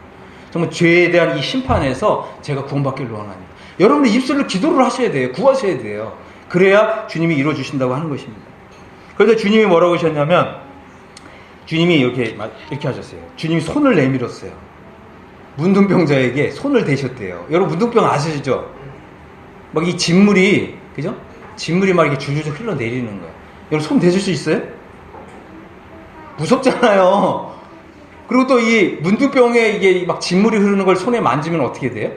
정말 죄에 대한 이 심판에서 제가 구원받기를 원합니다. 여러분의 입술로 기도를 하셔야 돼요. 구하셔야 돼요. 그래야 주님이 이루어주신다고 하는 것입니다. 그래서 주님이 뭐라고 하셨냐면, 주님이 이렇게 하셨어요. 주님이 손을 내밀었어요. 문둥병자에게 손을 대셨대요. 여러분 문둥병 아시죠? 막 이 진물이, 그죠? 진물이 막 이렇게 줄줄줄 흘러내리는 거예요. 여러분 손 대실 수 있어요? 무섭잖아요. 그리고 또 이 문둥병에 이게 막 진물이 흐르는 걸 손에 만지면 어떻게 돼요?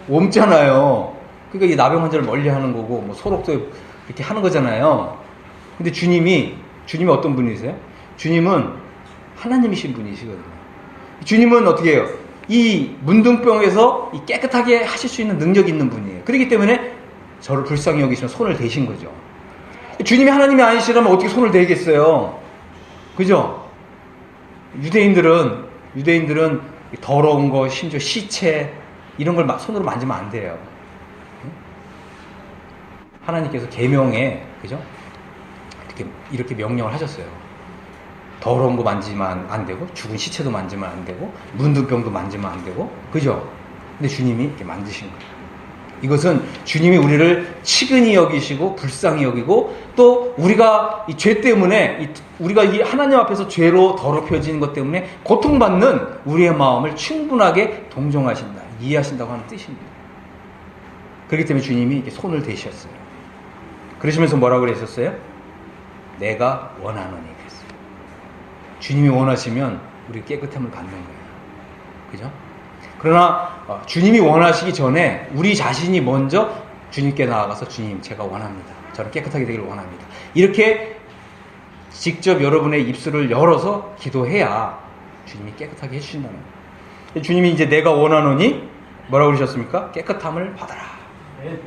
옮잖아요. 그러니까 이 나병 환자를 멀리 하는 거고, 뭐 소록도 이렇게 하는 거잖아요. 근데 주님이 어떤 분이세요? 주님은 하나님이신 분이시거든요. 주님은 어떻게 해요? 이 문둥병에서 깨끗하게 하실 수 있는 능력이 있는 분이에요. 그렇기 때문에 저를 불쌍히 여기시면 손을 대신 거죠. 주님이 하나님이 아니시라면 어떻게 손을 대겠어요? 그죠? 유대인들은 더러운 거, 심지어 시체 이런 걸 손으로 만지면 안 돼요. 하나님께서 계명에, 그죠? 이렇게 명령을 하셨어요. 더러운 거 만지면 안 되고, 죽은 시체도 만지면 안 되고, 문둥병도 만지면 안 되고, 그죠? 근데 주님이 이렇게 만드신 거예요. 이것은 주님이 우리를 치근히 여기시고 불쌍히 여기고, 또 우리가 이 죄 때문에 우리가 이 하나님 앞에서 죄로 더럽혀지는 것 때문에 고통받는 우리의 마음을 충분하게 동정하신다, 이해하신다고 하는 뜻입니다. 그렇기 때문에 주님이 이렇게 손을 대셨어요. 그러시면서 뭐라고 그랬었어요? 내가 원하노니 그랬어요. 주님이 원하시면 우리 깨끗함을 받는 거예요. 그죠? 그러나 주님이 원하시기 전에 우리 자신이 먼저 주님께 나아가서, 주님 제가 원합니다. 저는 깨끗하게 되기를 원합니다. 이렇게 직접 여러분의 입술을 열어서 기도해야 주님이 깨끗하게 해주신다는 거예요. 주님이 이제 내가 원하노니 뭐라고 그러셨습니까? 깨끗함을 받아라. 네.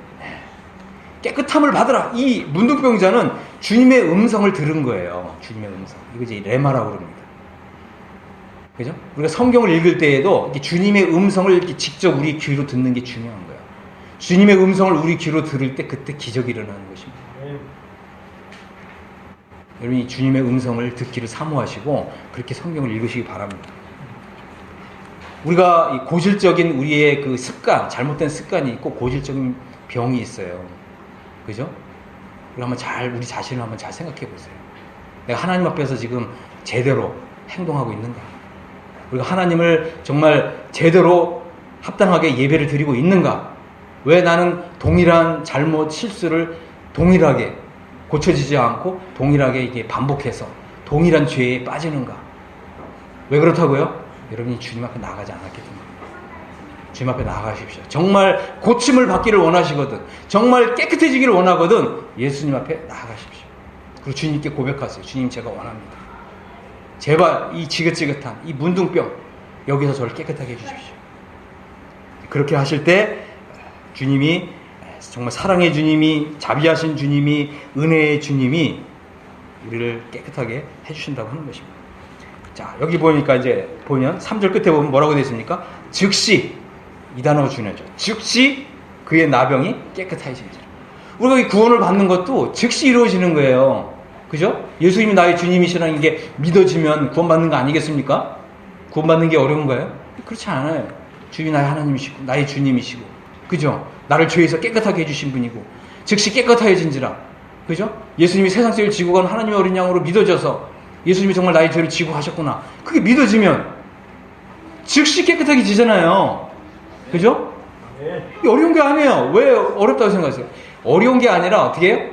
깨끗함을 받아라. 이 문둥병자는 주님의 음성을 들은 거예요. 주님의 음성. 이거 이제 레마라고 그럽니다. 그죠? 우리가 성경을 읽을 때에도 이렇게 주님의 음성을 이렇게 직접 우리 귀로 듣는 게 중요한 거예요. 주님의 음성을 우리 귀로 들을 때 그때 기적이 일어나는 것입니다. 네. 여러분이 주님의 음성을 듣기를 사모하시고 그렇게 성경을 읽으시기 바랍니다. 우리가 이 고질적인 우리의 그 습관, 잘못된 습관이 있고 고질적인 병이 있어요. 그죠? 우리 우리 자신을 한번 잘 생각해 보세요. 내가 하나님 앞에서 지금 제대로 행동하고 있는가? 우리가 하나님을 정말 제대로 합당하게 예배를 드리고 있는가? 왜 나는 동일한 잘못, 실수를 동일하게 고쳐지지 않고 동일하게 이게 반복해서 동일한 죄에 빠지는가? 왜 그렇다고요? 여러분이 주님 앞에 나가지 않았기 때문에. 주님 앞에 나가십시오. 정말 고침을 받기를 원하시거든, 정말 깨끗해지기를 원하거든, 예수님 앞에 나가십시오. 그리고 주님께 고백하세요. 주님 제가 원합니다. 제발 이 지긋지긋한 이 문둥병 여기서 저를 깨끗하게 해주십시오. 그렇게 하실 때 주님이, 정말 사랑의 주님이, 자비하신 주님이, 은혜의 주님이 우리를 깨끗하게 해주신다고 하는 것입니다. 자, 여기 보니까 이제 보면 3절 끝에 보면 뭐라고 되어 있습니까? 즉시, 이 단어가 중요하죠. 즉시 그의 나병이 깨끗해지니라. 우리가 이 구원을 받는 것도 즉시 이루어지는 거예요. 그죠? 예수님이 나의 주님이시라는 게 믿어지면 구원받는 거 아니겠습니까? 구원받는 게 어려운가요? 그렇지 않아요. 주님이 나의 하나님이시고 나의 주님이시고, 그죠? 나를 죄에서 깨끗하게 해주신 분이고 즉시 깨끗해진지라. 그죠? 예수님이 세상 죄를 지고 간 하나님의 어린 양으로 믿어져서 예수님이 정말 나의 죄를 지고 가셨구나, 그게 믿어지면 즉시 깨끗하게 지잖아요. 그죠? 네. 어려운 게 아니에요. 왜 어렵다고 생각하세요? 어려운 게 아니라 어떻게 해요?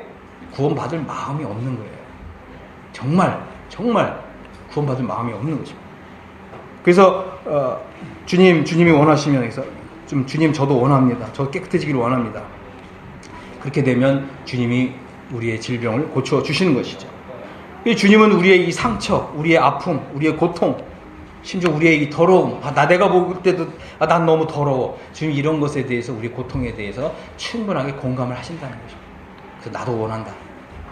구원받을 마음이 없는 거예요. 정말 구원받을 마음이 없는 것입니다. 그래서 주님이 원하시면, 그래서 좀 주님 저도 원합니다. 저 깨끗해지기를 원합니다. 그렇게 되면 주님이 우리의 질병을 고쳐 주시는 것이죠. 주님은 우리의 이 상처, 우리의 아픔, 우리의 고통, 심지어 우리의 이 더러움, 내가 볼 때도 난 너무 더러워, 주님 이런 것에 대해서, 우리 고통에 대해서 충분하게 공감을 하신다는 것입니다. 그래서 나도 원한다.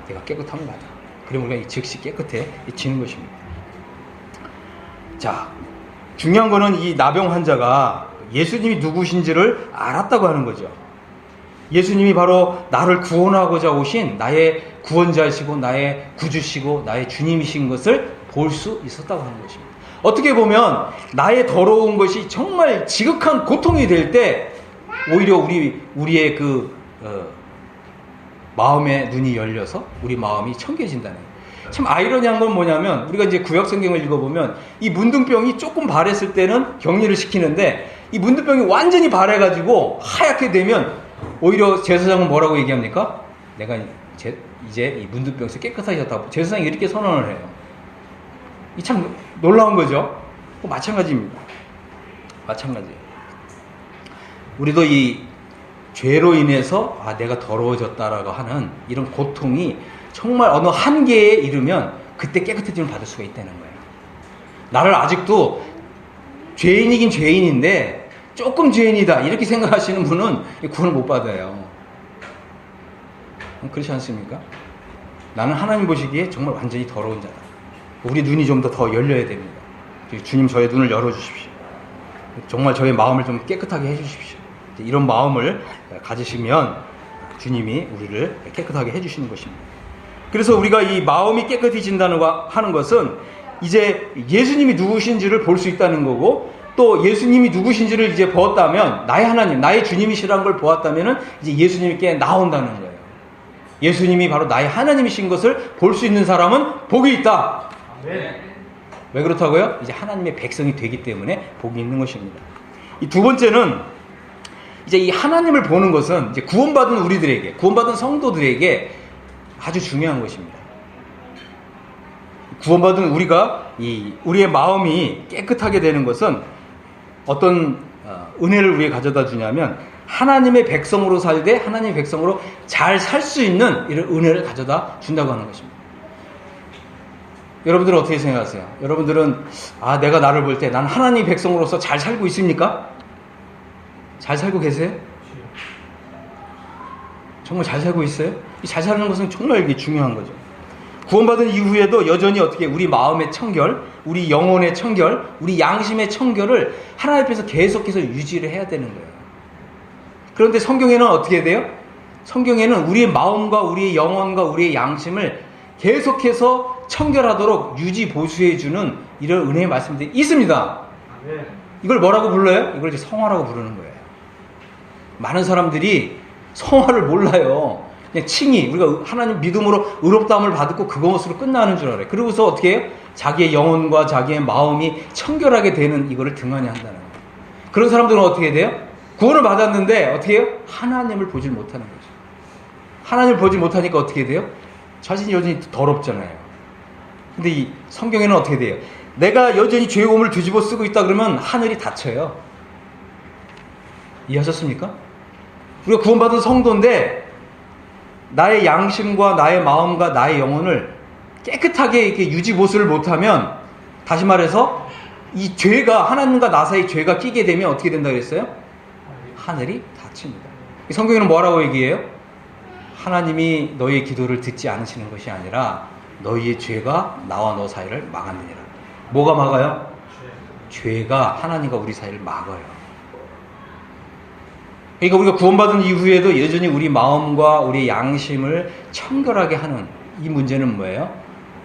내가 깨끗함을 받아. 그러면 우리가 즉시 깨끗해지는 것입니다. 자, 중요한 거는 이 나병 환자가 예수님이 누구신지를 알았다고 하는 거죠. 예수님이 바로 나를 구원하고자 오신 나의 구원자이시고 나의 구주시고 나의 주님이신 것을 볼 수 있었다고 하는 것입니다. 어떻게 보면 나의 더러운 것이 정말 지극한 고통이 될 때 오히려 우리의 마음의 눈이 열려서 우리 마음이 청결해진다는 거예요. 참 아이러니한 건 뭐냐면 우리가 이제 구약 성경을 읽어보면 이 문둥병이 조금 바랬을 때는 격리를 시키는데 이 문둥병이 완전히 바래가지고 하얗게 되면 오히려 제사장은 뭐라고 얘기합니까? 내가 이제 이 문둥병에서 깨끗해졌다고 제사장이 이렇게 선언을 해요. 이 참 놀라운 거죠. 마찬가지입니다. 마찬가지예요. 우리도 이 죄로 인해서 내가 더러워졌다라고 하는 이런 고통이 정말 어느 한계에 이르면 그때 깨끗해짐을 받을 수가 있다는 거예요. 나를 아직도 죄인이긴 죄인인데 조금 죄인이다 이렇게 생각하시는 분은 구원을 못 받아요. 그렇지 않습니까? 나는 하나님 보시기에 정말 완전히 더러운 자다. 우리 눈이 좀 더 열려야 됩니다. 주님 저의 눈을 열어주십시오. 정말 저의 마음을 좀 깨끗하게 해주십시오. 이런 마음을 가지시면 주님이 우리를 깨끗하게 해주시는 것입니다. 그래서 우리가 이 마음이 깨끗해진다는 거 하는 것은 이제 예수님이 누구신지를 볼 수 있다는 거고 또 예수님이 누구신지를 이제 보았다면 나의 하나님, 나의 주님이시라는 걸 보았다면 이제 예수님께 나온다는 거예요. 예수님이 바로 나의 하나님이신 것을 볼 수 있는 사람은 복이 있다. 아멘. 왜 그렇다고요? 이제 하나님의 백성이 되기 때문에 복이 있는 것입니다. 이 두 번째는 이제 이 하나님을 보는 것은 이제 구원받은 우리들에게, 구원받은 성도들에게 아주 중요한 것입니다. 구원받은 우리가 우리의 마음이 깨끗하게 되는 것은 어떤 은혜를 우리에게 가져다 주냐면 하나님의 백성으로 살되 하나님의 백성으로 잘 살 수 있는 이런 은혜를 가져다 준다고 하는 것입니다. 여러분들은 어떻게 생각하세요? 여러분들은 내가 나를 볼 때 난 하나님의 백성으로서 잘 살고 있습니까? 잘 살고 계세요? 정말 잘 살고 있어요? 잘 사는 것은 정말 이게 중요한 거죠. 구원받은 이후에도 여전히 어떻게 우리 마음의 청결, 우리 영혼의 청결, 우리 양심의 청결을 하나님 앞에서 계속해서 유지를 해야 되는 거예요. 그런데 성경에는 어떻게 돼요? 성경에는 우리의 마음과 우리의 영혼과 우리의 양심을 계속해서 청결하도록 유지 보수해주는 이런 은혜의 말씀들이 있습니다. 이걸 뭐라고 불러요? 이걸 이제 성화라고 부르는 거예요. 많은 사람들이 성화를 몰라요. 그냥 칭의, 우리가 하나님 믿음으로 의롭다함을 받고 그것으로 끝나는 줄 알아요. 그러고서 어떻게 해요? 자기의 영혼과 자기의 마음이 청결하게 되는 이거를 등한히 한다는 거예요. 그런 사람들은 어떻게 돼요? 구원을 받았는데 어떻게 해요? 하나님을 보질 못하는 거죠. 하나님을 보지 못하니까 어떻게 돼요? 자신이 여전히 더럽잖아요. 근데 이 성경에는 어떻게 돼요? 내가 여전히 죄의 오물을 뒤집어 쓰고 있다 그러면 하늘이 닫혀요. 이해하셨습니까? 우리가 구원받은 성도인데 나의 양심과 나의 마음과 나의 영혼을 깨끗하게 이렇게 유지보수를 못하면 다시 말해서 이 죄가 하나님과 나 사이 죄가 끼게 되면 어떻게 된다 그랬어요? 하늘이 닫힙니다. 성경에는 뭐라고 얘기해요? 하나님이 너희의 기도를 듣지 않으시는 것이 아니라 너희의 죄가 나와 너 사이를 막았느니라. 뭐가 막아요? 죄가 하나님과 우리 사이를 막아요. 그러니까 우리가 구원받은 이후에도 여전히 우리 마음과 우리 양심을 청결하게 하는 이 문제는 뭐예요?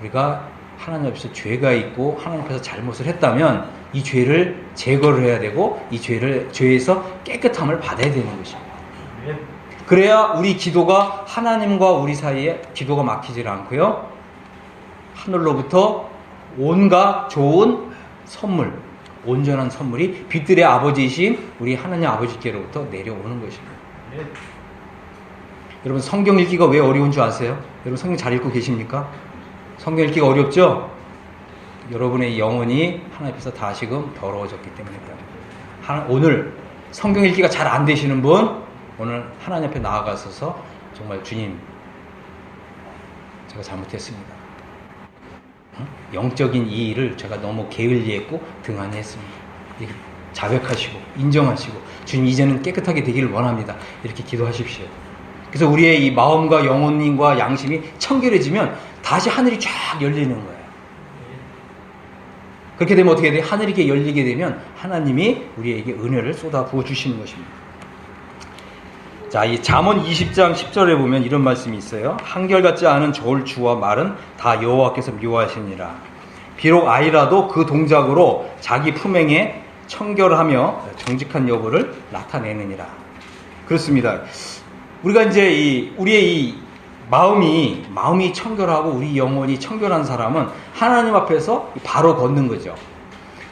우리가 하나님 앞에서 죄가 있고 하나님 앞에서 잘못을 했다면 이 죄를 제거를 해야 되고 이 죄에서 깨끗함을 받아야 되는 것입니다. 그래야 우리 기도가 하나님과 우리 사이에 기도가 막히질 않고요. 하늘로부터 온갖 좋은 선물, 온전한 선물이 빛들의 아버지이신 우리 하나님 아버지께로부터 내려오는 것입니다. 여러분 성경 읽기가 왜 어려운 줄 아세요? 여러분 성경 잘 읽고 계십니까? 성경 읽기가 어렵죠? 여러분의 영혼이 하나님 앞에서 다시금 더러워졌기 때문에 그래요. 오늘 성경 읽기가 잘 안 되시는 분 오늘 하나님 앞에 나아가셔서 정말 주님 제가 잘못했습니다. 영적인 이 일을 제가 너무 게을리했고 등한히 했습니다. 자백하시고 인정하시고 주님 이제는 깨끗하게 되기를 원합니다. 이렇게 기도하십시오. 그래서 우리의 이 마음과 영혼과 양심이 청결해지면 다시 하늘이 쫙 열리는 거예요. 그렇게 되면 어떻게 돼요? 하늘이 이렇게 열리게 되면 하나님이 우리에게 은혜를 쏟아 부어 주시는 것입니다. 자, 이 잠언 20장 10절에 보면 이런 말씀이 있어요. 한결같지 않은 좋을 주와 말은 다 여호와께서 묘하시니라. 비록 아이라도 그 동작으로 자기 품행에 청결하며 정직한 여부를 나타내느니라. 그렇습니다. 우리가 이제 우리의 이 마음이 청결하고 우리 영혼이 청결한 사람은 하나님 앞에서 바로 걷는 거죠.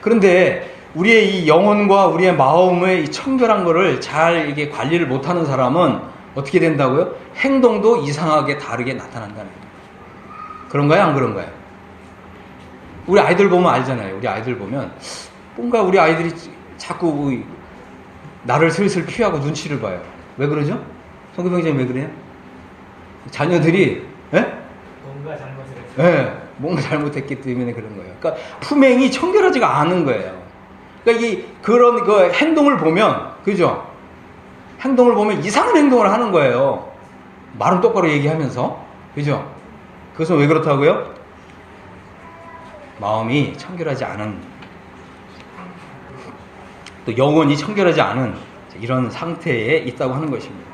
그런데 우리의 이 영혼과 우리의 마음의 이 청결한 거를 잘 이게 관리를 못하는 사람은 어떻게 된다고요? 행동도 이상하게 다르게 나타난다는 거예요. 그런가요? 안 그런가요? 우리 아이들 보면 알잖아요. 우리 아이들 보면 뭔가 우리 아이들이 자꾸 나를 슬슬 피하고 눈치를 봐요. 왜 그러죠? 성교병장님 왜 그래요? 자녀들이 뭔가 잘못을 했어요. 뭔가 잘못했기 때문에 그런 거예요. 그러니까 품행이 청결하지가 않은 거예요. 그러니까 그런 그 행동을 보면, 그죠? 행동을 보면 이상한 행동을 하는 거예요. 말은 똑바로 얘기하면서, 그죠? 그것은 왜 그렇다고요? 마음이 청결하지 않은, 또 영혼이 청결하지 않은 이런 상태에 있다고 하는 것입니다.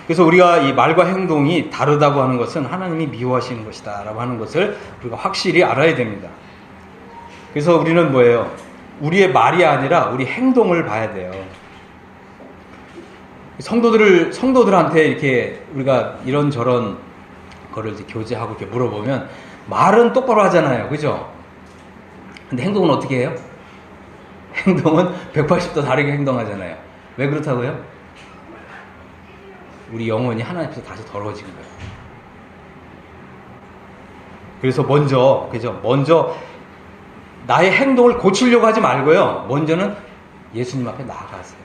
그래서 우리가 이 말과 행동이 다르다고 하는 것은 하나님이 미워하시는 것이다 라고 하는 것을 우리가 확실히 알아야 됩니다. 그래서 우리는 뭐예요? 우리의 말이 아니라 우리 행동을 봐야 돼요. 성도들한테 이렇게 우리가 이런저런 거를 이제 교제하고 이렇게 물어보면 말은 똑바로 하잖아요. 그죠? 근데 행동은 어떻게 해요? 행동은 180도 다르게 행동하잖아요. 왜 그렇다고요? 우리 영혼이 하나님 앞에서 다시 더러워진 거예요. 그래서 먼저 나의 행동을 고치려고 하지 말고요. 먼저는 예수님 앞에 나아가세요.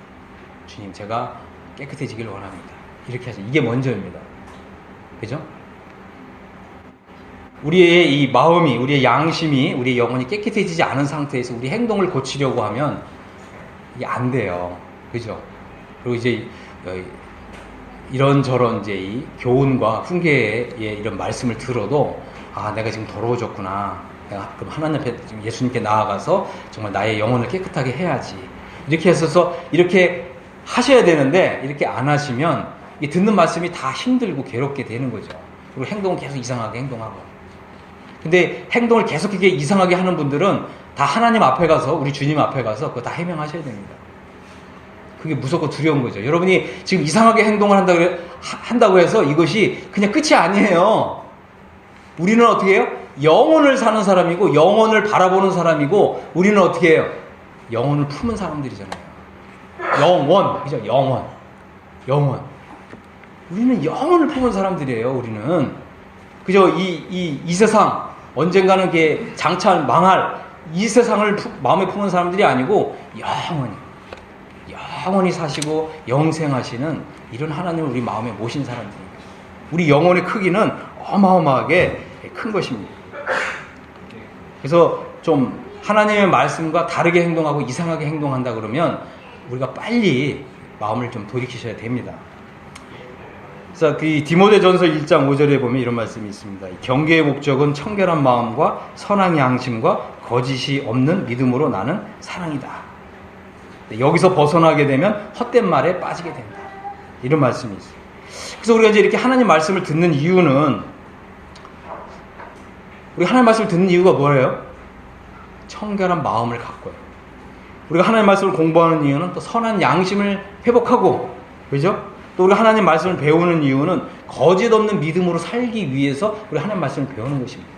주님, 제가 깨끗해지길 원합니다. 이렇게 하세요. 이게 먼저입니다. 그죠? 우리의 이 마음이, 우리의 양심이, 우리의 영혼이 깨끗해지지 않은 상태에서 우리 행동을 고치려고 하면 이게 안 돼요. 그죠? 그리고 이제 이런저런 이제 이 교훈과 훈계의 이런 말씀을 들어도 내가 지금 더러워졌구나. 내가 그럼 하나님 앞에 예수님께 나아가서 정말 나의 영혼을 깨끗하게 해야지. 이렇게 해서 이렇게 하셔야 되는데 이렇게 안 하시면 이 듣는 말씀이 다 힘들고 괴롭게 되는 거죠. 그리고 행동은 계속 이상하게 행동하고. 근데 행동을 계속 이렇게 이상하게 하는 분들은 다 하나님 앞에 가서, 우리 주님 앞에 가서 그거 다 해명하셔야 됩니다. 그게 무섭고 두려운 거죠. 여러분이 지금 이상하게 행동을 한다고 해서 이것이 그냥 끝이 아니에요. 우리는 어떻게 해요? 영혼을 사는 사람이고 영혼을 바라보는 사람이고 우리는 어떻게 해요? 영혼을 품은 사람들이잖아요. 영원, 그죠? 영혼. 우리는 영혼을 품은 사람들이에요. 우리는 그죠? 이 세상 언젠가는 이게 장차 망할 이 세상을 마음에 품은 사람들이 아니고 영원히 사시고 영생하시는 이런 하나님을 우리 마음에 모신 사람들입니다. 우리 영혼의 크기는 어마어마하게 큰 것입니다. 그래서 좀 하나님의 말씀과 다르게 행동하고 이상하게 행동한다 그러면 우리가 빨리 마음을 좀 돌이키셔야 됩니다. 그래서 그 디모데전서 1장 5절에 보면 이런 말씀이 있습니다. 경계의 목적은 청결한 마음과 선한 양심과 거짓이 없는 믿음으로 나는 사랑이다. 여기서 벗어나게 되면 헛된 말에 빠지게 된다. 이런 말씀이 있어요. 그래서 우리가 이제 이렇게 하나님 말씀을 듣는 이유는 우리가 하나님 말씀을 듣는 이유가 뭐예요? 청결한 마음을 갖고요. 우리가 하나님 말씀을 공부하는 이유는 또 선한 양심을 회복하고, 그죠? 또 우리가 하나님 말씀을 배우는 이유는 거짓 없는 믿음으로 살기 위해서 우리가 하나님 말씀을 배우는 것입니다.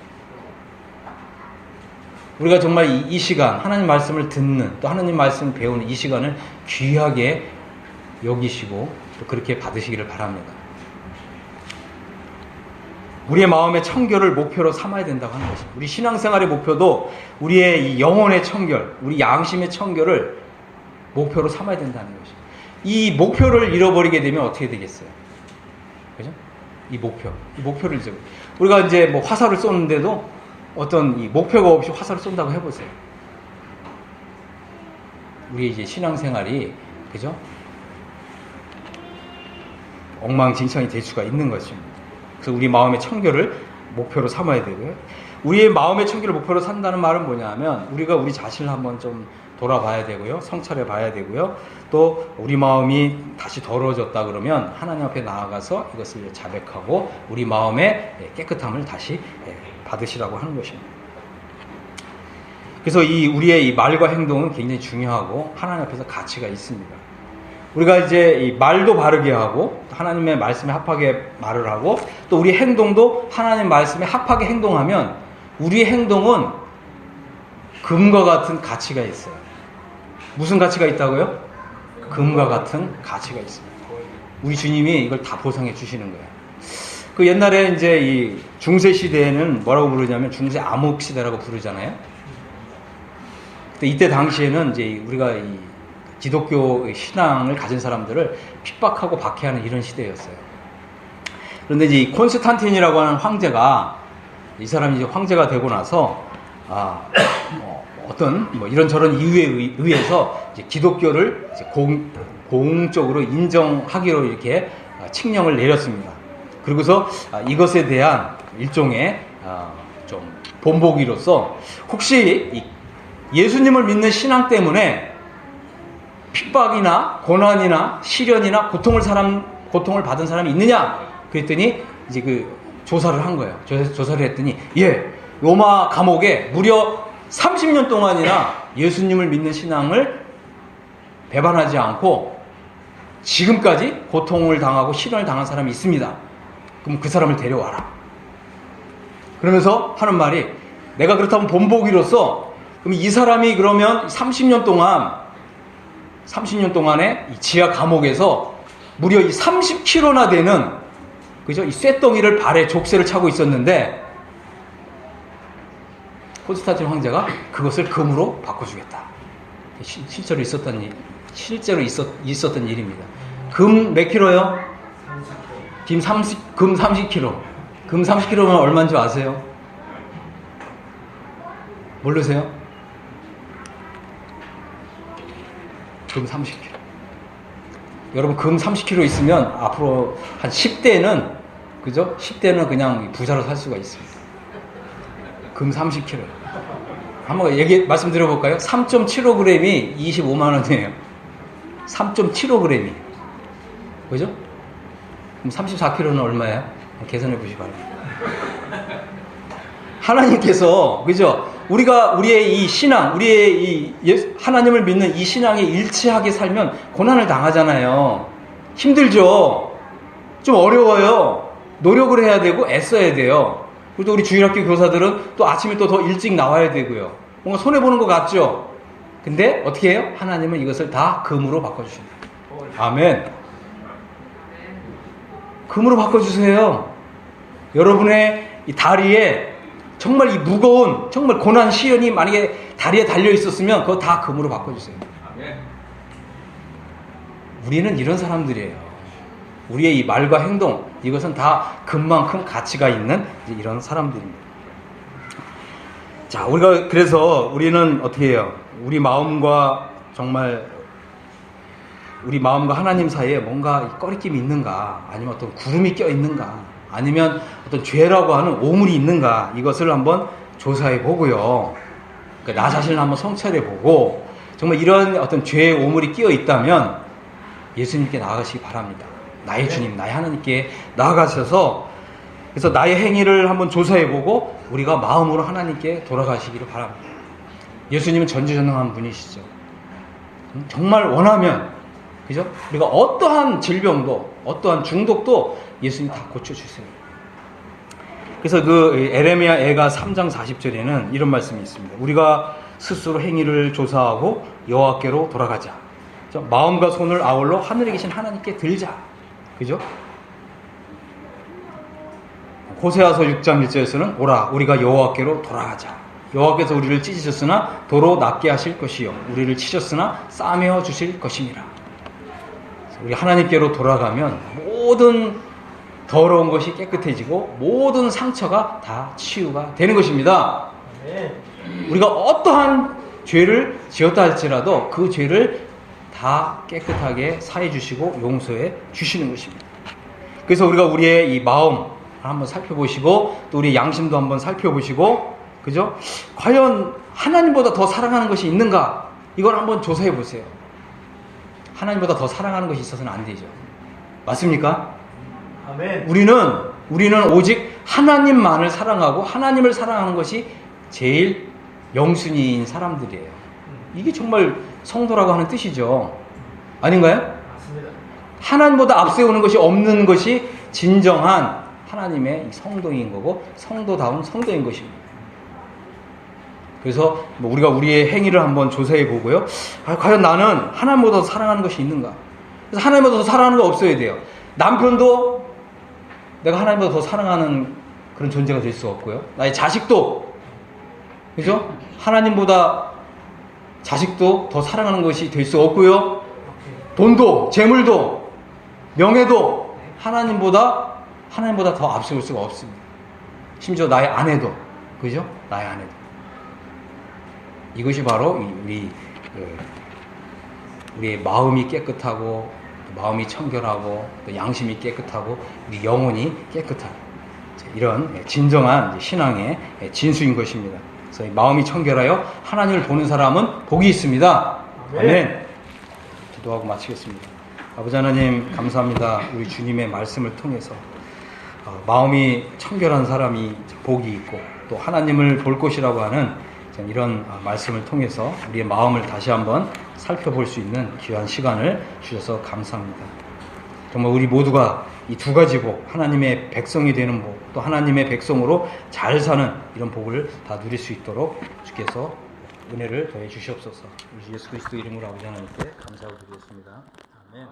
우리가 정말 이 시간 하나님 말씀을 듣는 또 하나님 말씀을 배우는 이 시간을 귀하게 여기시고 또 그렇게 받으시기를 바랍니다. 우리의 마음의 청결을 목표로 삼아야 된다고 하는 것입니다. 우리 신앙생활의 목표도 우리의 이 영혼의 청결, 우리 양심의 청결을 목표로 삼아야 된다는 것입니다. 이 목표를 잃어버리게 되면 어떻게 되겠어요? 그죠? 이 목표를 잊어버려. 우리가 이제 뭐 화살을 쏘는데도 어떤 이 목표가 없이 화살을 쏜다고 해보세요. 우리 이제 신앙생활이, 그죠? 엉망진창이 될 수가 있는 것입니다. 그래서 우리 마음의 청결을 목표로 삼아야 되고요. 우리의 마음의 청결을 목표로 산다는 말은 뭐냐면 우리가 우리 자신을 한번 좀 돌아봐야 되고요. 성찰해 봐야 되고요. 또 우리 마음이 다시 더러워졌다 그러면 하나님 앞에 나아가서 이것을 자백하고 우리 마음의 깨끗함을 다시 받으시라고 하는 것입니다. 그래서 우리의 이 말과 행동은 굉장히 중요하고 하나님 앞에서 가치가 있습니다. 우리가 이제 이 말도 바르게 하고 하나님의 말씀에 합하게 말을 하고 또 우리 행동도 하나님 말씀에 합하게 행동하면 우리의 행동은 금과 같은 가치가 있어요. 무슨 가치가 있다고요? 금과 같은 가치가 있습니다. 우리 주님이 이걸 다 보상해 주시는 거예요. 그 옛날에 이제 이 중세 시대에는 뭐라고 부르냐면 중세 암흑 시대라고 부르잖아요. 근데 이때 당시에는 이제 우리가 이 기독교 신앙을 가진 사람들을 핍박하고 박해하는 이런 시대였어요. 그런데 이제 이 콘스탄틴이라고 하는 황제가 이 사람이 이제 황제가 되고 나서 어떤 뭐 이런저런 이유에 의해서 이제 기독교를 이제 공적으로 인정하기로 이렇게 칙령을 내렸습니다. 그리고서 이것에 대한 일종의 좀 본보기로서 혹시 이 예수님을 믿는 신앙 때문에 핍박이나 고난이나 시련이나 고통을 받은 사람이 있느냐? 그랬더니 이제 그 조사를 한 거예요. 조사를 했더니 로마 감옥에 무려 30년 동안이나 예수님을 믿는 신앙을 배반하지 않고 지금까지 고통을 당하고 시련을 당한 사람이 있습니다. 그럼 그 사람을 데려와라. 그러면서 하는 말이 내가 그렇다면 본보기로서 그럼 이 사람이 그러면 30년 동안에 이 지하 감옥에서 무려 이 30kg나 되는 그죠? 이 쇳덩이를 발에 족쇄를 차고 있었는데 콘스탄틴 황제가 그것을 금으로 바꿔주겠다. 실제로 있었던 일입니다. 금 몇 킬로요? 금 30kg. 금 30kg면 얼마인 줄 아세요? 모르세요? 금 30kg. 여러분 금 30kg 있으면 앞으로 한 10대는 그죠? 10대는 그냥 부자로 살 수가 있습니다. 금 30kg. 한번 말씀드려볼까요? 3.75g이 25만 원이에요. 3.75g이. 그죠? 그럼 34kg는 얼마예요? 계산해 보시기 바랍니다. 하나님께서, 그죠? 우리의 이 신앙, 우리의 하나님을 믿는 이 신앙에 일치하게 살면 고난을 당하잖아요. 힘들죠? 좀 어려워요. 노력을 해야 되고 애써야 돼요. 그리고 또 우리 주일학교 교사들은 또 아침에 또 더 일찍 나와야 되고요. 뭔가 손해보는 것 같죠? 근데 어떻게 해요? 하나님은 이것을 다 금으로 바꿔주십니다. 아멘. 금으로 바꿔주세요. 여러분의 이 다리에 정말 이 무거운 정말 고난 시련이 만약에 다리에 달려 있었으면 그거 다 금으로 바꿔주세요. 우리는 이런 사람들이에요. 우리의 이 말과 행동 이것은 다 금만큼 가치가 있는 이런 사람들입니다. 자, 그래서 우리는 어떻게 해요? 우리 마음과 하나님 사이에 뭔가 꺼리낌이 있는가, 아니면 어떤 구름이 껴 있는가, 아니면 어떤 죄라고 하는 오물이 있는가, 이것을 한번 조사해 보고요. 그러니까 나 자신을 한번 성찰해 보고, 정말 이런 어떤 죄의 오물이 끼어 있다면 예수님께 나아가시기 바랍니다. 나의 주님, 나의 하나님께 나아가셔서, 그래서 나의 행위를 한번 조사해 보고, 우리가 마음으로 하나님께 돌아가시기를 바랍니다. 예수님은 전지전능한 분이시죠. 정말 원하면, 그죠? 우리가 어떠한 질병도, 어떠한 중독도 예수님 다 고쳐주세요. 그래서 에레미야 애가 3장 40절에는 이런 말씀이 있습니다. 우리가 스스로 행위를 조사하고 여호와께로 돌아가자. 마음과 손을 아울러 하늘에 계신 하나님께 들자. 그죠? 호세아서 6장 1절에서는 오라 우리가 여호와께로 돌아가자. 여호와께서 우리를 찢으셨으나 도로 낫게 하실 것이요 우리를 치셨으나 싸매어 주실 것입니다. 우리 하나님께로 돌아가면 모든 더러운 것이 깨끗해지고 모든 상처가 다 치유가 되는 것입니다. 우리가 어떠한 죄를 지었다 할지라도 그 죄를 다 깨끗하게 사해 주시고 용서해 주시는 것입니다. 그래서 우리가 우리의 이 마음 한번 살펴보시고 또 우리 양심도 한번 살펴보시고, 그죠? 과연 하나님보다 더 사랑하는 것이 있는가? 이걸 한번 조사해 보세요. 하나님보다 더 사랑하는 것이 있어서는 안 되죠. 맞습니까? 아멘. 우리는 오직 하나님만을 사랑하고 하나님을 사랑하는 것이 제일 영순이인 사람들이에요. 이게 정말 성도라고 하는 뜻이죠. 아닌가요? 맞습니다. 하나님보다 앞세우는 것이 없는 것이 진정한 하나님의 성도인 거고 성도다운 성도인 것입니다. 그래서 뭐 우리가 우리의 행위를 한번 조사해 보고요. 과연 나는 하나님보다 더 사랑하는 것이 있는가? 그래서 하나님보다 더 사랑하는 거 없어야 돼요. 남편도 내가 하나님보다 더 사랑하는 그런 존재가 될 수 없고요. 나의 자식도, 그죠? 하나님보다 자식도 더 사랑하는 것이 될 수 없고요. 돈도, 재물도, 명예도 하나님보다 더 앞세울 수가 없습니다. 심지어 나의 아내도, 그죠? 나의 아내도. 이것이 바로 우리의 마음이 깨끗하고, 마음이 청결하고, 또 양심이 깨끗하고, 우리 영혼이 깨끗한 이런 진정한 신앙의 진수인 것입니다. 그래서 마음이 청결하여 하나님을 보는 사람은 복이 있습니다. 아멘. 기도하고 마치겠습니다. 아버지 하나님 감사합니다. 우리 주님의 말씀을 통해서 마음이 청결한 사람이 복이 있고 또 하나님을 볼 것이라고 하는 이런 말씀을 통해서 우리의 마음을 다시 한번 살펴볼 수 있는 귀한 시간을 주셔서 감사합니다. 정말 우리 모두가 이 두 가지 복, 하나님의 백성이 되는 복, 또 하나님의 백성으로 잘 사는 이런 복을 다 누릴 수 있도록 주께서 은혜를 더해 주시옵소서. 우리 예수 그리스도 이름으로 아버지 하나님께 감사하고 드리겠습니다. 아멘.